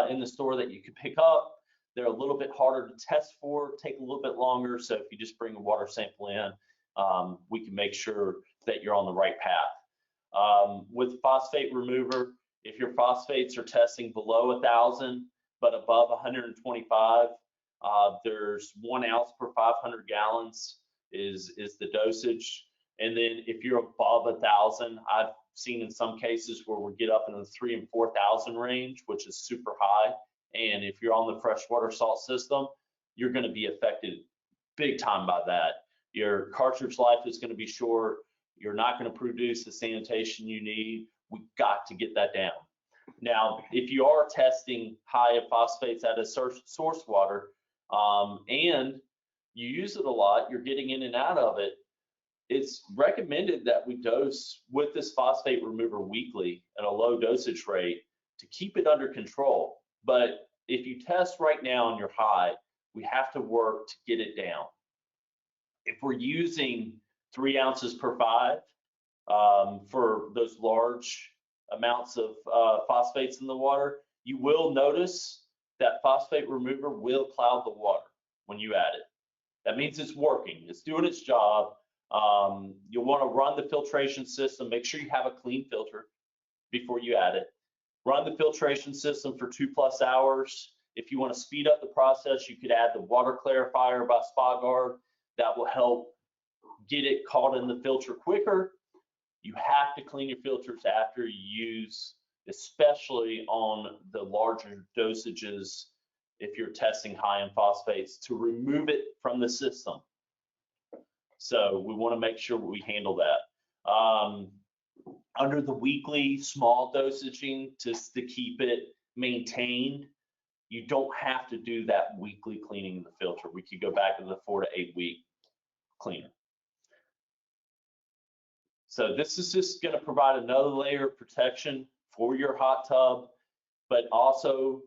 in the store that you can pick up. They're a little bit harder to test for, take a little bit longer. So if you just bring a water sample in, we can make sure that you're on the right path. With phosphate remover, if your phosphates are testing below 1,000 but above 125, there's 1 ounce per 500 gallons is the dosage. And then if you're above 1,000, I've seen in some cases where we get up in the 3,000 and 4,000 range, which is super high. And if you're on the freshwater salt system, you're going to be affected big time by that. Your cartridge life is going to be short. You're not going to produce the sanitation you need. We've got to get that down. Now, if you are testing high phosphates out of source water and you use it a lot, you're getting in and out of it, it's recommended that we dose with this phosphate remover weekly at a low dosage rate to keep it under control. But if you test right now and you're high, we have to work to get it down. If we're using 3 ounces per 5 for those large amounts of phosphates in the water, you will notice that phosphate remover will cloud the water when you add it. That means it's working, it's doing its job. You'll want to run the filtration system. Make sure you have a clean filter before you add it. Run the filtration system for 2+ hours. If you want to speed up the process, you could add the water clarifier by Spa Guard. That will help get it caught in the filter quicker. You have to clean your filters after you use, especially on the larger dosages if you're testing high in phosphates, to remove it from the system. So we want to make sure we handle that. Under the weekly small dosaging, just to keep it maintained, you don't have to do that weekly cleaning of the filter. We could go back to the 4 to 8 week cleaner. So this is just going to provide another layer of protection for your hot tub, but also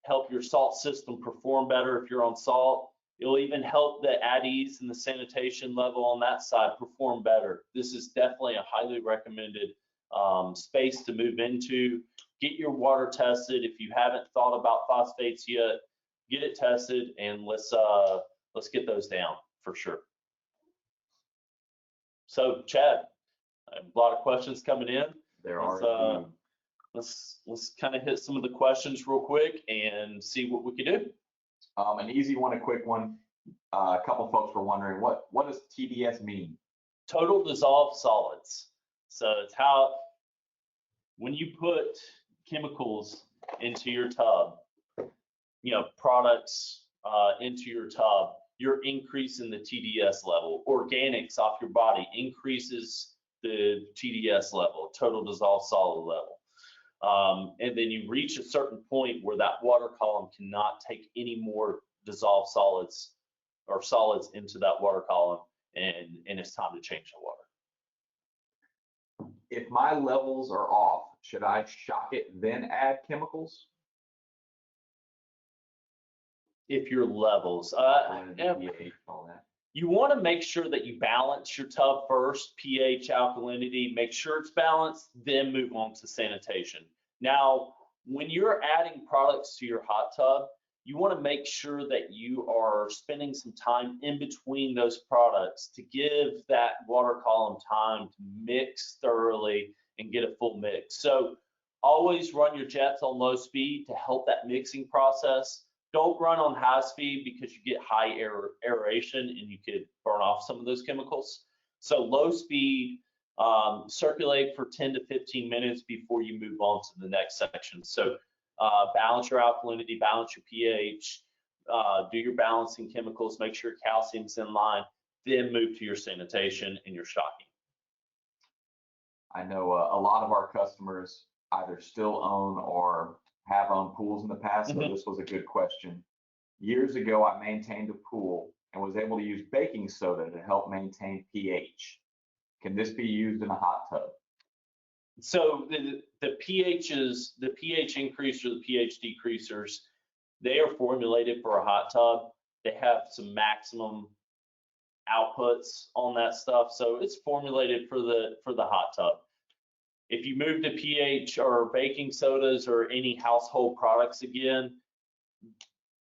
help your salt system perform better if you're on salt. It'll even help the addies and the sanitation level on that side perform better. This is definitely a highly recommended space to move into. Get your water tested. If you haven't thought about phosphates yet, get it tested, and let's get those down for sure. So Chad, a lot of questions coming in. There are. Let's kind of hit some of the questions real quick and see what we can do. An easy one, a quick one. A couple folks were wondering what does TDS mean? Total dissolved solids. So it's how when you put chemicals into your tub, you know, products into your tub, you're increasing the TDS level. Organics off your body increases the TDS level, total dissolved solid level. And then you reach a certain point where that water column cannot take any more dissolved solids or solids into that water column, and it's time to change the water. If my levels are off, should I shock it then add chemicals? If your levels, pH, all that. You want to make sure that you balance your tub first, pH, alkalinity, make sure it's balanced, then move on to sanitation. Now, when you're adding products to your hot tub, you want to make sure that you are spending some time in between those products to give that water column time to mix thoroughly and get a full mix. So always run your jets on low speed to help that mixing process. Don't run on high speed because you get high aeration and you could burn off some of those chemicals. So low speed, Circulate for 10 to 15 minutes before you move on to the next section. So balance your alkalinity, balance your pH, do your balancing chemicals, make sure calcium's in line, then move to your sanitation and your stocking. I know a lot of our customers either still own or have owned pools in the past, so this was a good question. Years ago, I maintained a pool and was able to use baking soda to help maintain pH. Can this be used in a hot tub? So the pH increase or the pH decreasers, they are formulated for a hot tub. They have some maximum outputs on that stuff, so it's formulated for the hot tub. If you move to pH or baking sodas or any household products again,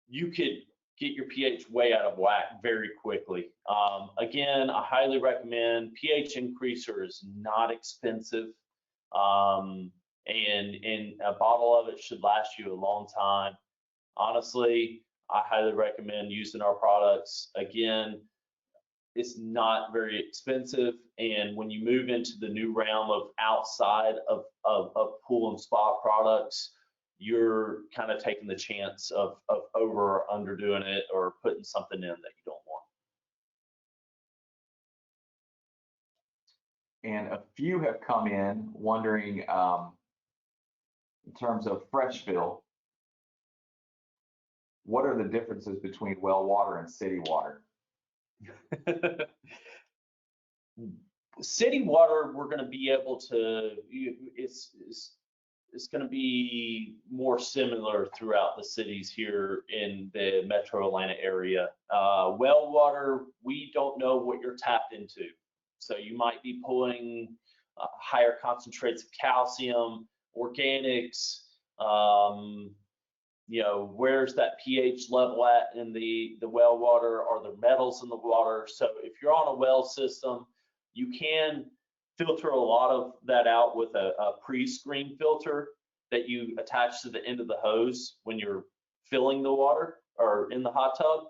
you could get your pH way out of whack very quickly. Again, I highly recommend pH increaser is not expensive, and a bottle of it should last you a long time. Honestly, I highly recommend using our products. Again, it's not very expensive, and when you move into the new realm of outside of pool and spa products, you're kind of taking the chance of over or underdoing it or putting something in that you don't want. And a few have come in wondering, in terms of fresh fill, what are the differences between well water and city water? City water, we're going to be able to, it's going to be more similar throughout the cities here in the metro Atlanta area. Well water, we don't know what you're tapped into. So you might be pulling higher concentrates of calcium, organics, you know, where's that pH level at in the well water? Are there metals in the water? So if you're on a well system, you can filter a lot of that out with a pre-screen filter that you attach to the end of the hose when you're filling the water or in the hot tub.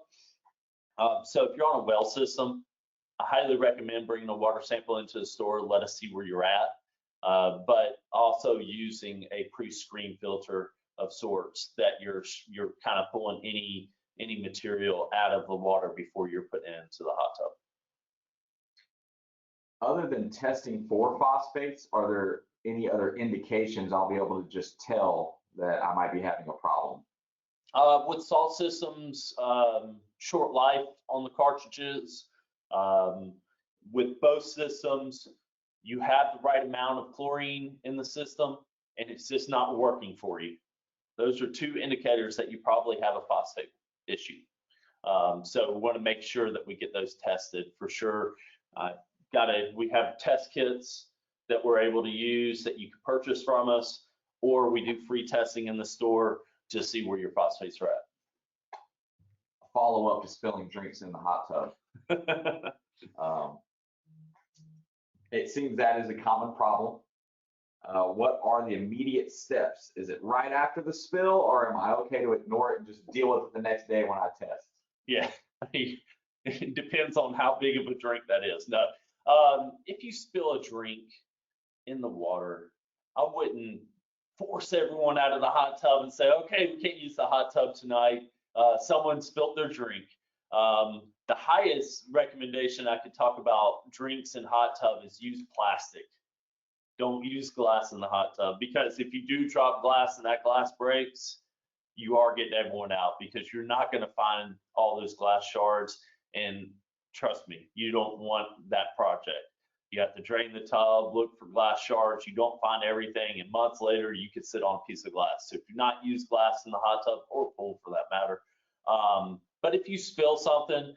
So if you're on a well system, I highly recommend bringing a water sample into the store, let us see where you're at, but also using a pre-screen filter of sorts that you're kind of pulling any material out of the water before you're putting it into the hot tub. Other than testing for phosphates, are there any other indications I'll be able to just tell that I might be having a problem? With salt systems, short life on the cartridges. With both systems, you have the right amount of chlorine in the system and it's just not working for you. Those are two indicators that you probably have a phosphate issue. So we want to make sure that we get those tested for sure. We have test kits that we're able to use that you can purchase from us, or we do free testing in the store to see where your phosphates are at. Follow up to spilling drinks in the hot tub. It seems that is a common problem. What are the immediate steps? Is it right after the spill, or am I okay to ignore it and just deal with it the next day when I test? Yeah, it depends on how big of a drink that is. No, if you spill a drink in the water, I wouldn't force everyone out of the hot tub and say, okay, we can't use the hot tub tonight. Someone spilled their drink. The highest recommendation I could talk about drinks in hot tub is use plastic. Don't use glass in the hot tub, because if you do drop glass and that glass breaks, you are getting everyone out, because you're not going to find all those glass shards. And trust me, you don't want that project. You have to drain the tub, look for glass shards. You don't find everything, and months later, you could sit on a piece of glass. So if you not use glass in the hot tub, or pool for that matter, but if you spill something,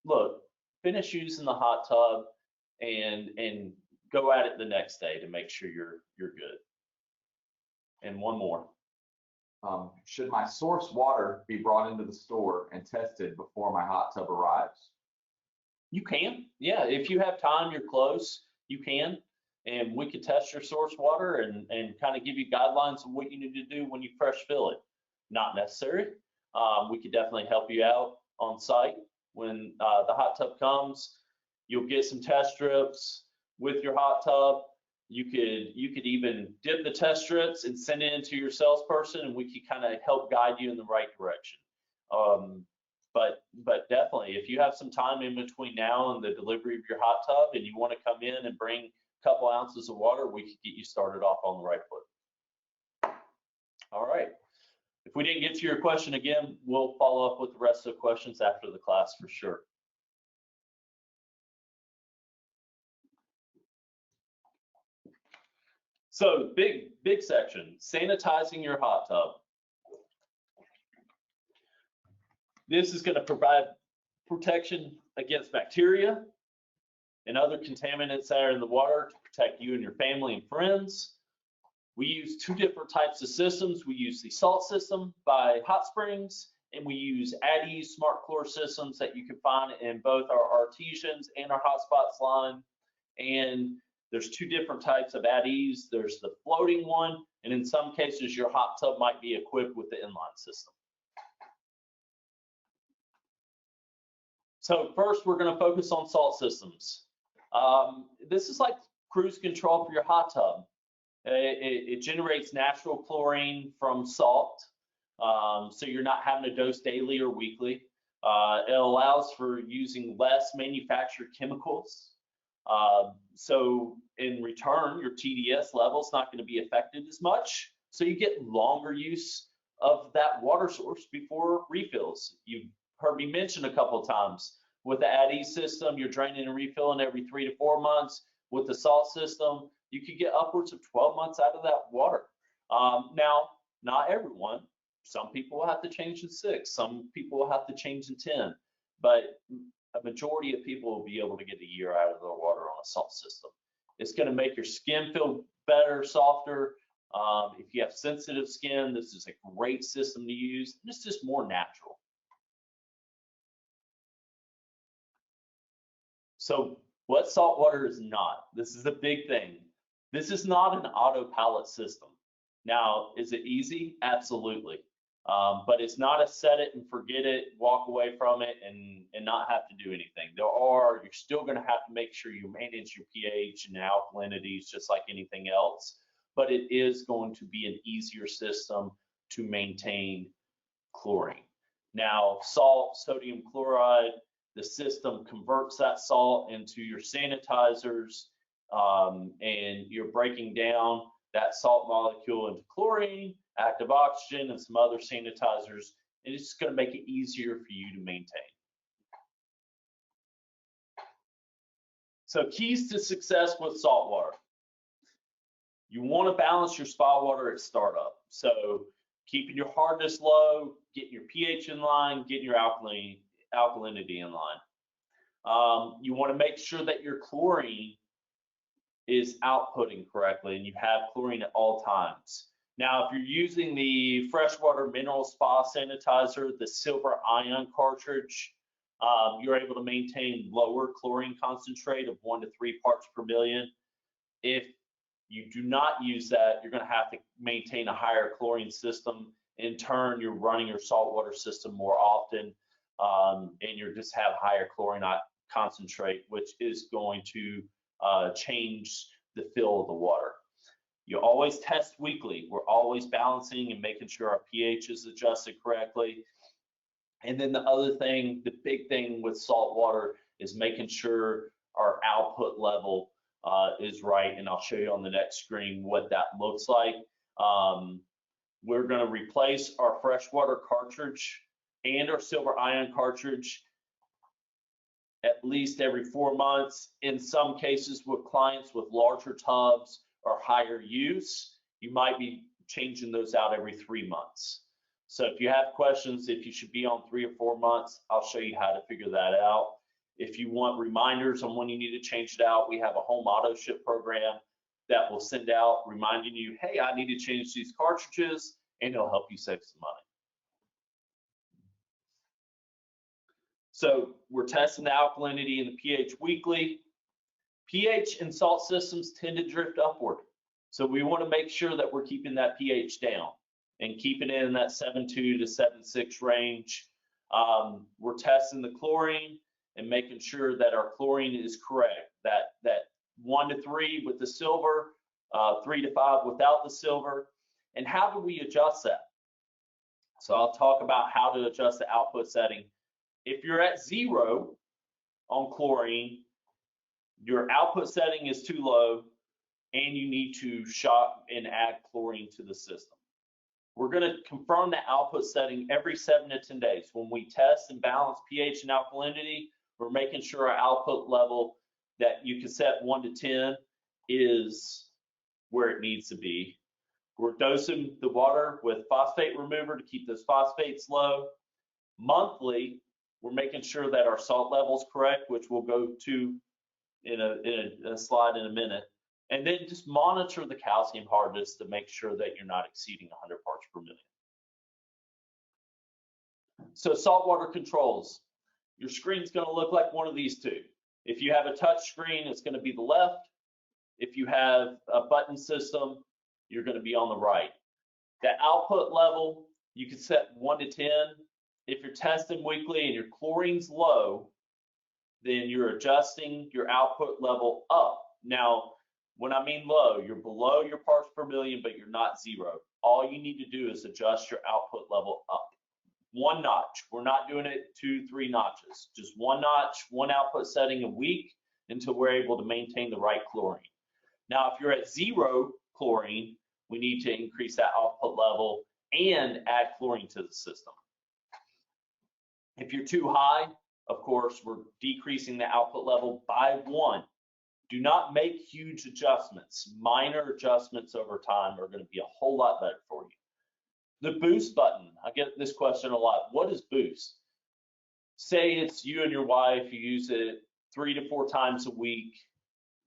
look, finish using the hot tub and go at it the next day to make sure you're good. And one more. Should my source water be brought into the store and tested before my hot tub arrives? You can, yeah. If you have time, you're close, you can. And we could test your source water and kind of give you guidelines on what you need to do when you fresh fill it. Not necessary. We could definitely help you out on site. When the hot tub comes, you'll get some test strips. with your hot tub. You could even dip the test strips and send it into your salesperson, and we could kind of help guide you in the right direction. But definitely, if you have some time in between now and the delivery of your hot tub, and you want to come in and bring a couple ounces of water, we could get you started off on the right foot. All right. If we didn't get to your question again, we'll follow up with the rest of the questions after the class for sure. So big section, sanitizing your hot tub. This is going to provide protection against bacteria and other contaminants that are in the water to protect you and your family and friends. We use two different types of systems. We use the salt system by Hot Springs, and we use Addy's Smart Chlor systems that you can find in both our Artesians and our Hotspots line. And there's two different types of Addy's. There's the floating one, and in some cases, your hot tub might be equipped with the inline system. So first, we're going to focus on salt systems. This is like cruise control for your hot tub. It generates natural chlorine from salt, so you're not having to dose daily or weekly. It allows for using less manufactured chemicals. So in return, your TDS level is not going to be affected as much. So you get longer use of that water source before refills. You've heard me mention a couple of times with the Addy's system, you're draining and refilling every 3 to 4 months. With the salt system, you could get upwards of 12 months out of that water. Now, not everyone. Some people will have to change in 6. Some people will have to change in 10. But a majority of people will be able to get a year out of their water on a salt system. It's going to make your skin feel better, softer. If you have sensitive skin, this is a great system to use. It's just more natural. So what salt water is not? This is a big thing. This is not an auto pallet system. Now, is it easy? Absolutely. But it's not a set it and forget it, walk away from it, and not have to do anything. You're still going to have to make sure you manage your pH and alkalinities just like anything else. But it is going to be an easier system to maintain chlorine. Now, salt, sodium chloride, the system converts that salt into your sanitizers, and you're breaking down that salt molecule into chlorine, active oxygen, and some other sanitizers, and it's just going to make it easier for you to maintain. So keys to success with salt water. You want to balance your spa water at startup. So keeping your hardness low, getting your pH in line, getting your alkalinity in line. You want to make sure that your chlorine is outputting correctly and you have chlorine at all times. Now, if you're using the FreshWater Mineral Spa Sanitizer, the silver ion cartridge, you're able to maintain lower chlorine concentrate of 1 to 3 parts per million. If you do not use that, you're going to have to maintain a higher chlorine system. In turn, you're running your saltwater system more often, and you just have higher chlorine concentrate, which is going to change the feel of the water. You always test weekly. We're always balancing and making sure our pH is adjusted correctly. And then the other thing, the big thing with salt water is making sure our output level is right. And I'll show you on the next screen what that looks like. We're going to replace our freshwater cartridge and our silver ion cartridge at least every 4 months. In some cases with clients with larger tubs or higher use, you might be changing those out every 3 months. So if you have questions, if you should be on 3 or 4 months, I'll show you how to figure that out. If you want reminders on when you need to change it out, we have a home auto ship program that will send out reminding you, hey, I need to change these cartridges, and it'll help you save some money. So we're testing the alkalinity and the pH weekly. pH in salt systems tend to drift upward. So we want to make sure that we're keeping that pH down and keeping it in that 7.2 to 7.6 range. We're testing the chlorine and making sure that our chlorine is correct, that 1 to 3 with the silver, 3 to 5 without the silver. And how do we adjust that? So I'll talk about how to adjust the output setting. If you're at 0 on chlorine, your output setting is too low and you need to shock and add chlorine to the system. We're going to confirm the output setting every 7 to 10 days. When we test and balance pH and alkalinity, we're making sure our output level that you can set 1 to 10 is where it needs to be. We're dosing the water with phosphate remover to keep those phosphates low. Monthly, we're making sure that our salt level is correct, which we'll go to in a slide in a minute. And then just monitor the calcium hardness to make sure that you're not exceeding 100 parts per million. So saltwater controls. Your screen's going to look like one of these two. If you have a touch screen, it's going to be the left. If you have a button system, you're going to be on the right. The output level, you can set 1 to 10. If you're testing weekly and your chlorine's low, then you're adjusting your output level up. Now, when I mean low, you're below your parts per million, but you're not 0. All you need to do is adjust your output level up. 1 notch. We're not doing it 2, 3 notches. Just 1 notch, 1 output setting a week until we're able to maintain the right chlorine. Now, if you're at 0 chlorine, we need to increase that output level and add chlorine to the system. If you're too high, of course, we're decreasing the output level by 1. Do not make huge adjustments. Minor adjustments over time are going to be a whole lot better for you. The boost button, I get this question a lot. What is boost? Say it's you and your wife, you use it 3 to 4 times a week,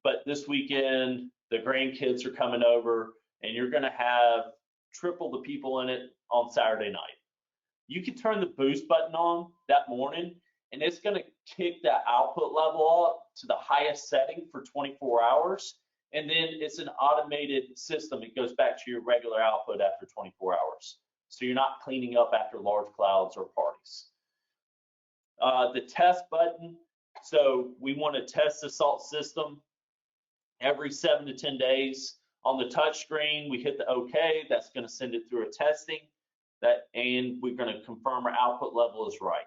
but this weekend the grandkids are coming over and you're going to have triple the people in it on Saturday night. You can turn the boost button on that morning and it's going to kick that output level up to the highest setting for 24 hours. And then it's an automated system. It goes back to your regular output after 24 hours. So you're not cleaning up after large clouds or parties. The test button. So we want to test the salt system every 7 to 10 days. On the touch screen, we hit the OK. That's going to send it through a testing. And we're going to confirm our output level is right.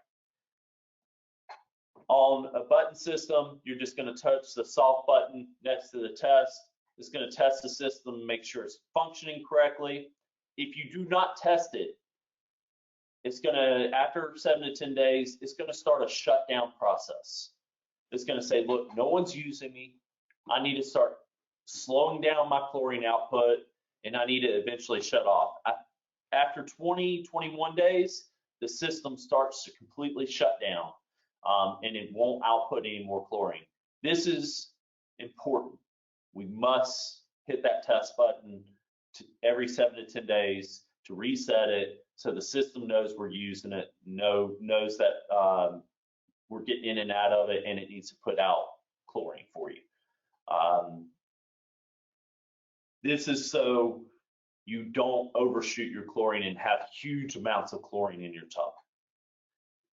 On a button system, you're just going to touch the salt button next to the test. It's going to test the system and make sure it's functioning correctly. If you do not test it, it's going to, after 7 to 10 days, it's going to start a shutdown process. It's going to say, look, no one's using me. I need to start slowing down my chlorine output, and I need to eventually shut off. After 20, 21 days, the system starts to completely shut down. And it won't output any more chlorine. This is important. We must hit that test button every 7 to 10 days to reset it so the system knows we're using it, knows that we're getting in and out of it, and it needs to put out chlorine for you. This is so you don't overshoot your chlorine and have huge amounts of chlorine in your tub.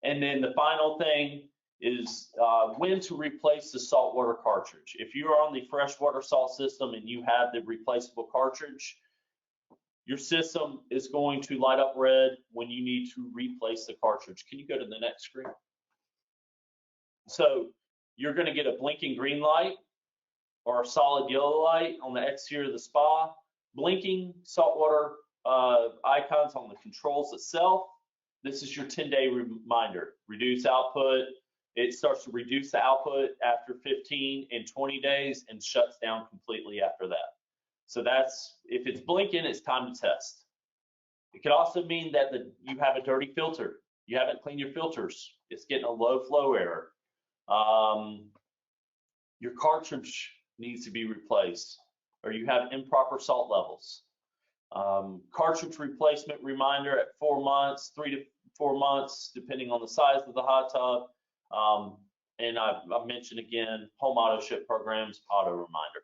And then the final thing is when to replace the saltwater cartridge. If you're on the FreshWater Salt System and you have the replaceable cartridge, your system is going to light up red when you need to replace the cartridge. Can you go to the next screen? So you're going to get a blinking green light or a solid yellow light on the exterior of the spa, blinking saltwater icons on the controls itself. This is your 10-day reminder. Reduce output. It starts to reduce the output after 15 and 20 days and shuts down completely after that. So that's, if it's blinking, it's time to test. It could also mean that you have a dirty filter. You haven't cleaned your filters. It's getting a low flow error. Your cartridge needs to be replaced, or you have improper salt levels. Cartridge replacement reminder at 4 months, 3 to 4 months, depending on the size of the hot tub. And I mentioned again, home auto ship programs, auto reminder.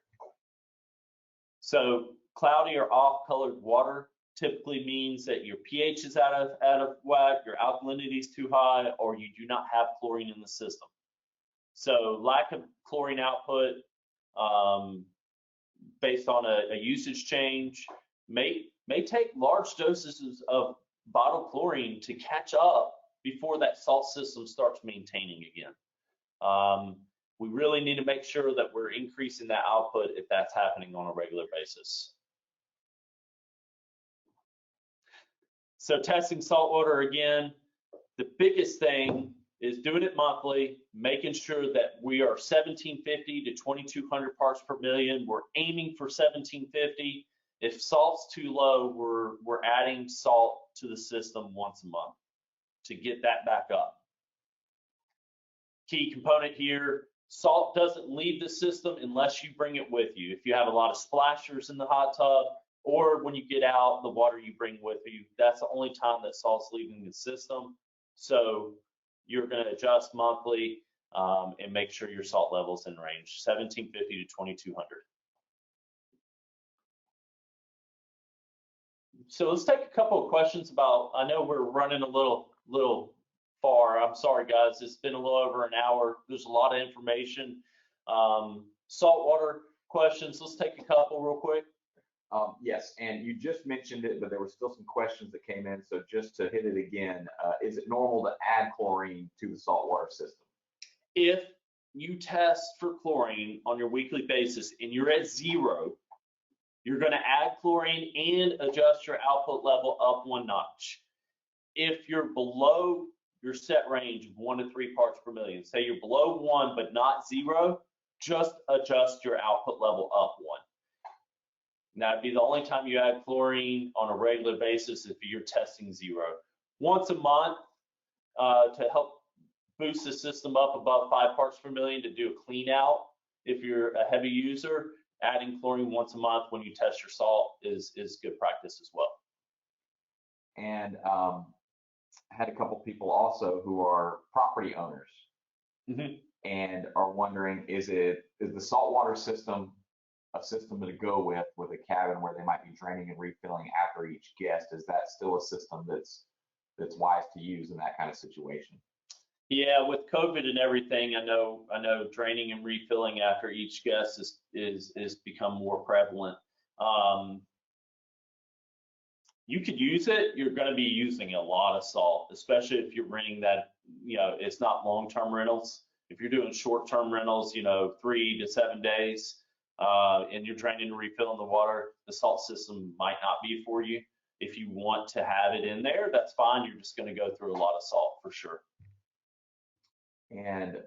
So cloudy or off-colored water typically means that your pH is out of whack, your alkalinity is too high, or you do not have chlorine in the system. So lack of chlorine output based on a usage change, may take large doses of bottled chlorine to catch up before that salt system starts maintaining again. We really need to make sure that we're increasing that output if that's happening on a regular basis. So testing salt water again, the biggest thing is doing it monthly, making sure that we are 1750 to 2200 parts per million. We're aiming for 1750. If salt's too low, we're adding salt to the system once a month to get that back up. Key component here, salt doesn't leave the system unless you bring it with you. If you have a lot of splashers in the hot tub, or when you get out, the water you bring with you, that's the only time that salt's leaving the system. So you're going to adjust monthly and make sure your salt level's in range, 1750 to 2200. So let's take a couple of questions about, I know we're running a little far. I'm sorry, guys. It's been a little over an hour. There's a lot of information. Saltwater questions. Let's take a couple real quick. Yes, and you just mentioned it, but there were still some questions that came in. So just to hit it again, is it normal to add chlorine to the saltwater system? If you test for chlorine on your weekly basis and you're at 0, you're going to add chlorine and adjust your output level up 1 notch. If you're below your set range of 1 to 3 parts per million, say you're below 1 but not 0, just adjust your output level up 1. Now, it'd be the only time you add chlorine on a regular basis if you're testing 0. Once a month to help boost the system up above 5 parts per million to do a clean out. If you're a heavy user, adding chlorine once a month when you test your salt is good practice as well. And I had a couple people also who are property owners and are wondering, is the saltwater system a system to go with a cabin where they might be draining and refilling after each guest? Is that still a system that's wise to use in that kind of situation? Yeah, with COVID and everything, I know draining and refilling after each guest is become more prevalent. You could use it. You're going to be using a lot of salt, especially if you're renting that, it's not long-term rentals. If you're doing short-term rentals, 3 to 7 days, and you're draining and refilling the water, the salt system might not be for you. If you want to have it in there, that's fine. You're just going to go through a lot of salt for sure. And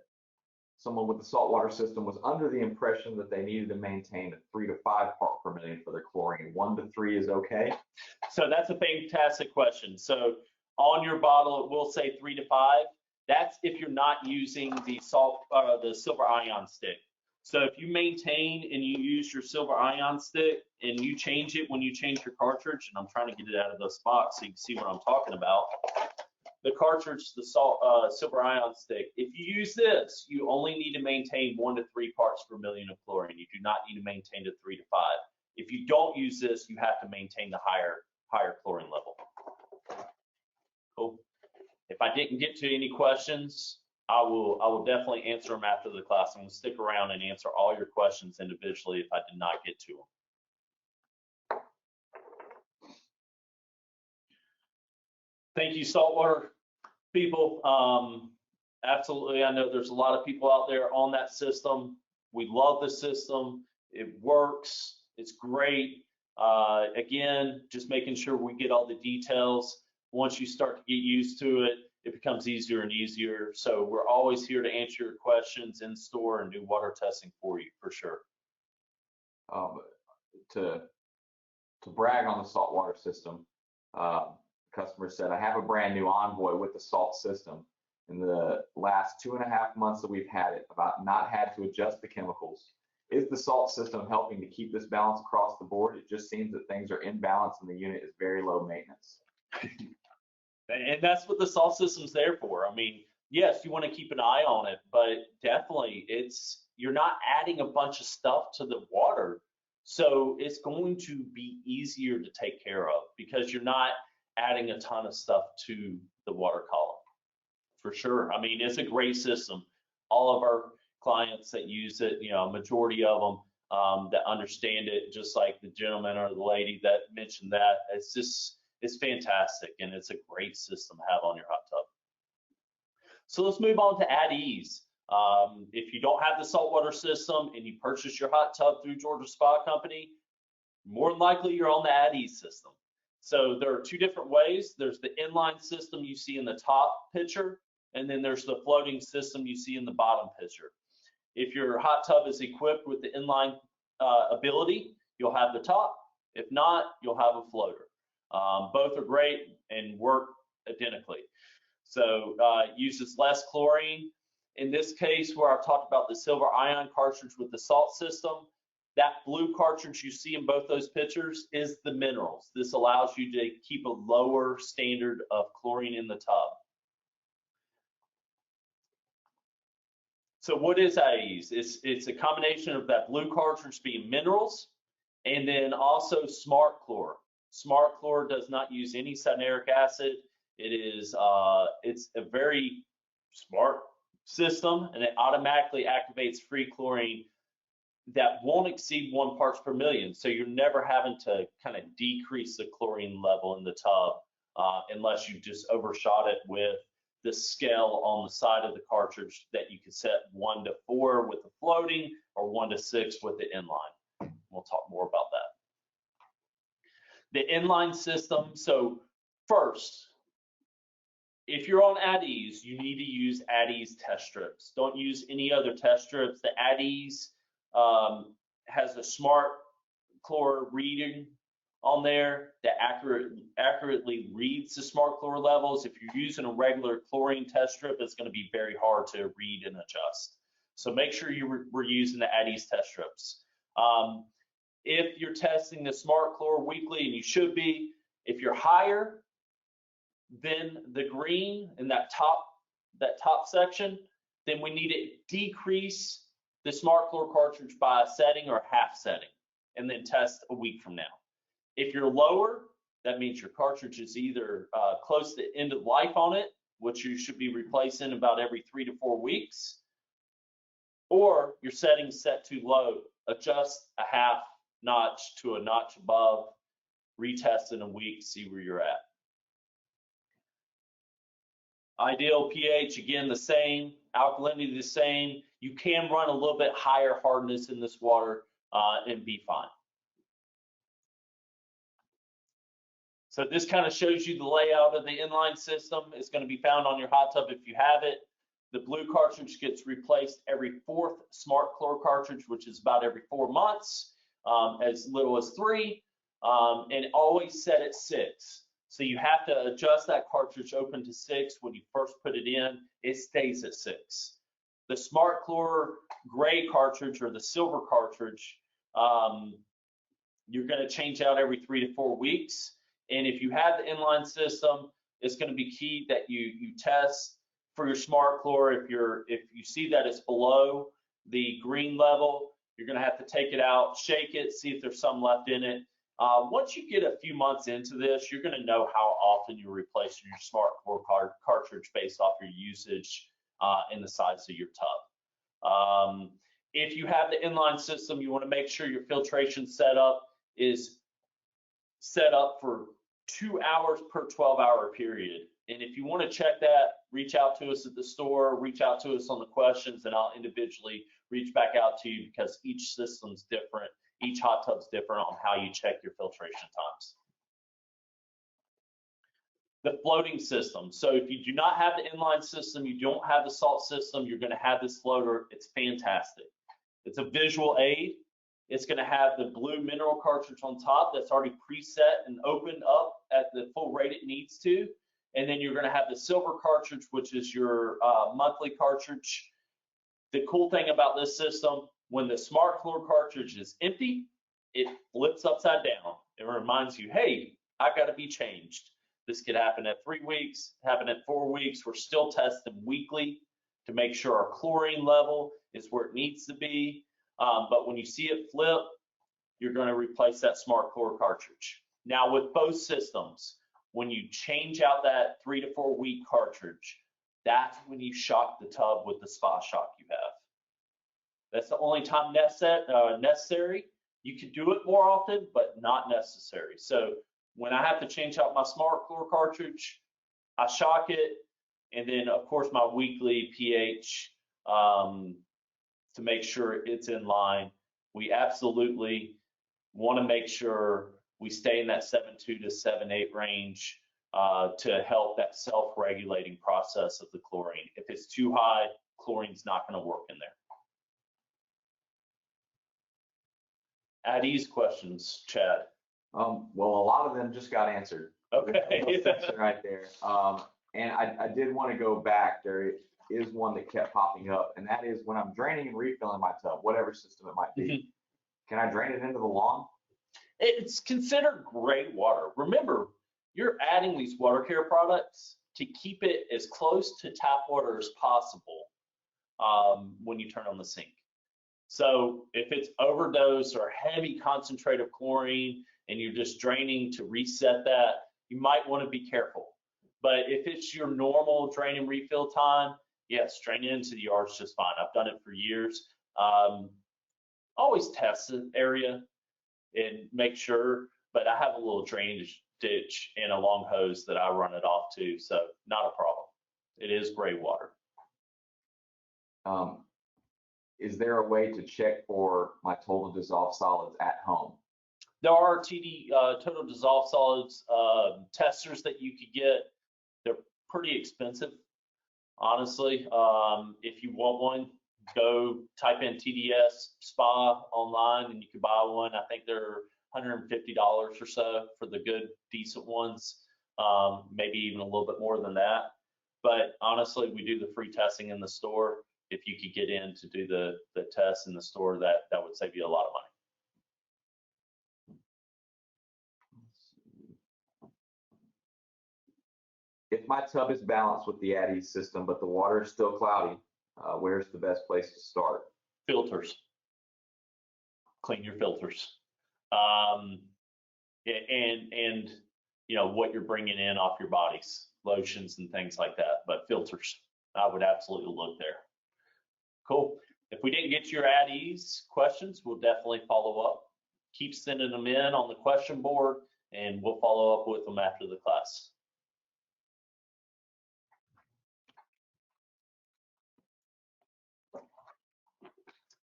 someone with the saltwater system was under the impression that they needed to maintain a 3 to 5 part per million for their chlorine. 1 to 3 is okay? So that's a fantastic question. So on your bottle, it will say 3 to 5. That's if you're not using the the silver ion stick. So if you maintain and you use your silver ion stick and you change it when you change your cartridge, and I'm trying to get it out of the box so you can see what I'm talking about. The cartridge, the silver ion stick, if you use this, you only need to maintain 1 to 3 parts per million of chlorine. You do not need to maintain to 3 to 5. If you don't use this, you have to maintain the higher chlorine level. Cool. If I didn't get to any questions, I will definitely answer them after the class. I'm going to stick around and answer all your questions individually if I did not get to them. Thank you, saltwater people. Absolutely, I know there's a lot of people out there on that system. We love the system. It works. It's great. Again, just making sure we get all the details. Once you start to get used to it, it becomes easier and easier. So we're always here to answer your questions in store and do water testing for you, for sure. To brag on the saltwater system, customer said, I have a brand new Envoy with the salt system. In the last 2.5 months that we've had it, I've not had to adjust the chemicals. Is the salt system helping to keep this balance across the board? It just seems that things are in balance and the unit is very low maintenance. And that's what the salt system's there for. I mean, yes, you want to keep an eye on it, but definitely you're not adding a bunch of stuff to the water. So it's going to be easier to take care of because you're not adding a ton of stuff to the water column. For sure. I mean, it's a great system. All of our clients that use it, you know, a majority of them that understand it, just like the gentleman or the lady that mentioned that. It's fantastic, and it's a great system to have on your hot tub. So let's move on to at ease. If you don't have the saltwater system and you purchase your hot tub through Georgia Spa Company, more than likely you're on the at ease system. So there are two different ways. There's the inline system you see in the top picture, and then there's the floating system you see in the bottom picture. If your hot tub is equipped with the inline ability, you'll have the top. If not, you'll have a floater. Both are great and work identically. So uses less chlorine. In this case, where I've talked about the silver ion cartridge with the salt system, that blue cartridge you see in both those pictures is the minerals. This allows you to keep a lower standard of chlorine in the tub. So what is at ease? It's a combination of that blue cartridge being minerals and then also Smart Chlor. Smart Chlor does not use any cyanuric acid. It's a very smart system, and it automatically activates free chlorine that won't exceed 1 parts per million. So you're never having to kind of decrease the chlorine level in the tub unless you just overshot it with the scale on the side of the cartridge that you can set 1 to 4 with the floating or 1 to 6 with the inline. We'll talk more about that. The inline system, so first, if you're on at ease, you need to use at ease test strips. Don't use any other test strips. The at ease has a Smart Chlor reading on there that accurately reads the Smart Chlor levels. If you're using a regular chlorine test strip, it's going to be very hard to read and adjust. So make sure we're using the at ease test strips. If you're testing the Smart Chlor weekly, and you should be, if you're higher than the green in that top section, then we need to decrease the Smart Chlor cartridge by a setting or half setting, and then test a week from now. If you're lower, that means your cartridge is either close to end of life on it, which you should be replacing about every 3 to 4 weeks, or your setting's set too low. Adjust a half notch to a notch above, retest in a week, see where you're at. Ideal pH, again, the same. Alkalinity, the same. You can run a little bit higher hardness in this water and be fine. So this kind of shows you the layout of the inline system. It's going to be found on your hot tub if you have it. The blue cartridge gets replaced every 4th Smart Chlor cartridge, which is about every 4 months, as little as 3, and always set at 6. So you have to adjust that cartridge open to 6 when you first put it in. It stays at 6. The Smart Chlor gray cartridge or the silver cartridge, you're going to change out every 3 to 4 weeks. And if you have the inline system, it's going to be key that you test for your Smart Chlor. If you see that it's below the green level, you're going to have to take it out, shake it, see if there's some left in it. Once you get a few months into this, you're going to know how often you're replacing your Smart Chlor cartridge based off your usage and the size of your tub. If you have the inline system, you want to make sure your filtration setup is set up for 2 hours per 12-hour period. And if you want to check that, reach out to us at the store, reach out to us on the questions, and I'll individually reach back out to you because each system's different. Each hot tub's different on how you check your filtration times. The floating system. So if you do not have the inline system, you don't have the salt system, you're going to have this floater. It's fantastic. It's a visual aid. It's going to have the blue mineral cartridge on top that's already preset and opened up at the full rate it needs to. And then you're going to have the silver cartridge, which is your monthly cartridge. The cool thing about this system, when the Smart Chlor cartridge is empty, it flips upside down. It reminds you, hey, I got to be changed. This could happen at 3 weeks, happen at 4 weeks. We're still testing weekly to make sure our chlorine level is where it needs to be. But when you see it flip, you're going to replace that Smart Chlor cartridge. Now with both systems, when you change out that 3 to 4 week cartridge, that's when you shock the tub with the spa shock you have. That's the only time necessary. You could do it more often, but not necessary. So when I have to change out my smart chlor cartridge, I shock it, and then of course my weekly pH to make sure it's in line. We absolutely want to make sure we stay in that 7.2 to 7.8 range to help that self-regulating process of the chlorine. If it's too high, chlorine's not going to work in there. At ease questions, Chad. Well, a lot of them just got answered. Okay. There's no section right there. And I did want to go back. There is one that kept popping up, and that is when I'm draining and refilling my tub, whatever system it might be, can I drain it into the lawn? It's considered gray water. Remember, you're adding these water care products to keep it as close to tap water as possible when you turn on the sink. So if it's overdose or heavy concentrate of chlorine and you're just draining to reset that, you might want to be careful. But if it's your normal drain and refill time, yes, drain it into the yard's just fine. I've done it for years. Always test the area and make sure, but I have a little drainage ditch and a long hose that I run it off to, so not a problem. It is gray water. Is there a way to check for my total dissolved solids at home? There are TD total dissolved solids testers that you could get. They're pretty expensive, honestly. If you want one, go type in TDS spa online and you can buy one. I think they're $150 or so for the good, decent ones, maybe even a little bit more than that. But honestly, we do the free testing in the store. If you could get in to do the test in the store, that would save you a lot of money. If my tub is balanced with the at-ease system, but the water is still cloudy, where's the best place to start? Filters. Clean your filters. And you know what you're bringing in off your bodies, lotions and things like that. But filters, I would absolutely look there. Cool. If we didn't get to your at ease questions, we'll definitely follow up. Keep sending them in on the question board, and we'll follow up with them after the class.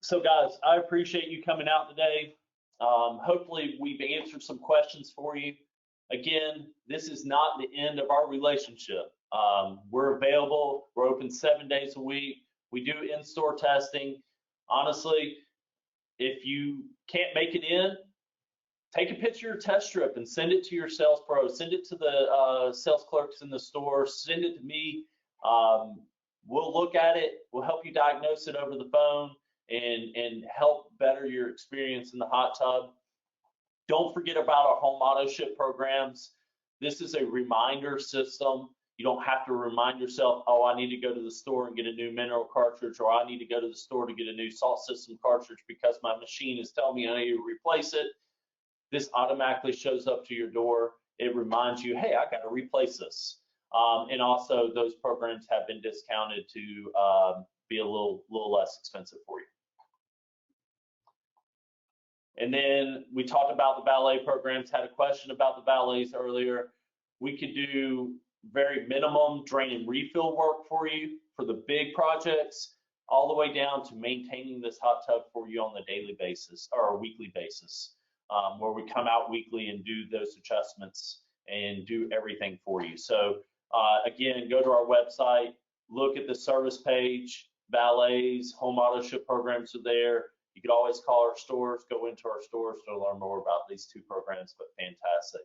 So guys, I appreciate you coming out today. Hopefully we've answered some questions for you. Again, this is not the end of our relationship. We're available. We're open 7 days a week. We do in-store testing. Honestly, if you can't make it in, take a picture of your test strip and send it to your sales pro. Send it to the sales clerks in the store. Send it to me. We'll look at it. We'll help you diagnose it over the phone and help better your experience in the hot tub. Don't forget about our home auto ship programs. This is a reminder system. You don't have to remind yourself, oh, I need to go to the store and get a new mineral cartridge, or I need to go to the store to get a new salt system cartridge because my machine is telling me I need to replace it. This automatically shows up to your door. It reminds you, hey, I got to replace this. And also those programs have been discounted to be a little less expensive for you. And then we talked about the valet programs, had a question about the valets earlier. We could do very minimum drain and refill work for you for the big projects, all the way down to maintaining this hot tub for you on a daily basis or a weekly basis, where we come out weekly and do those adjustments and do everything for you. So again, go to our website, look at the service page, valets, home auto ship programs are there. You could always call our stores, go into our stores to learn more about these two programs, but fantastic.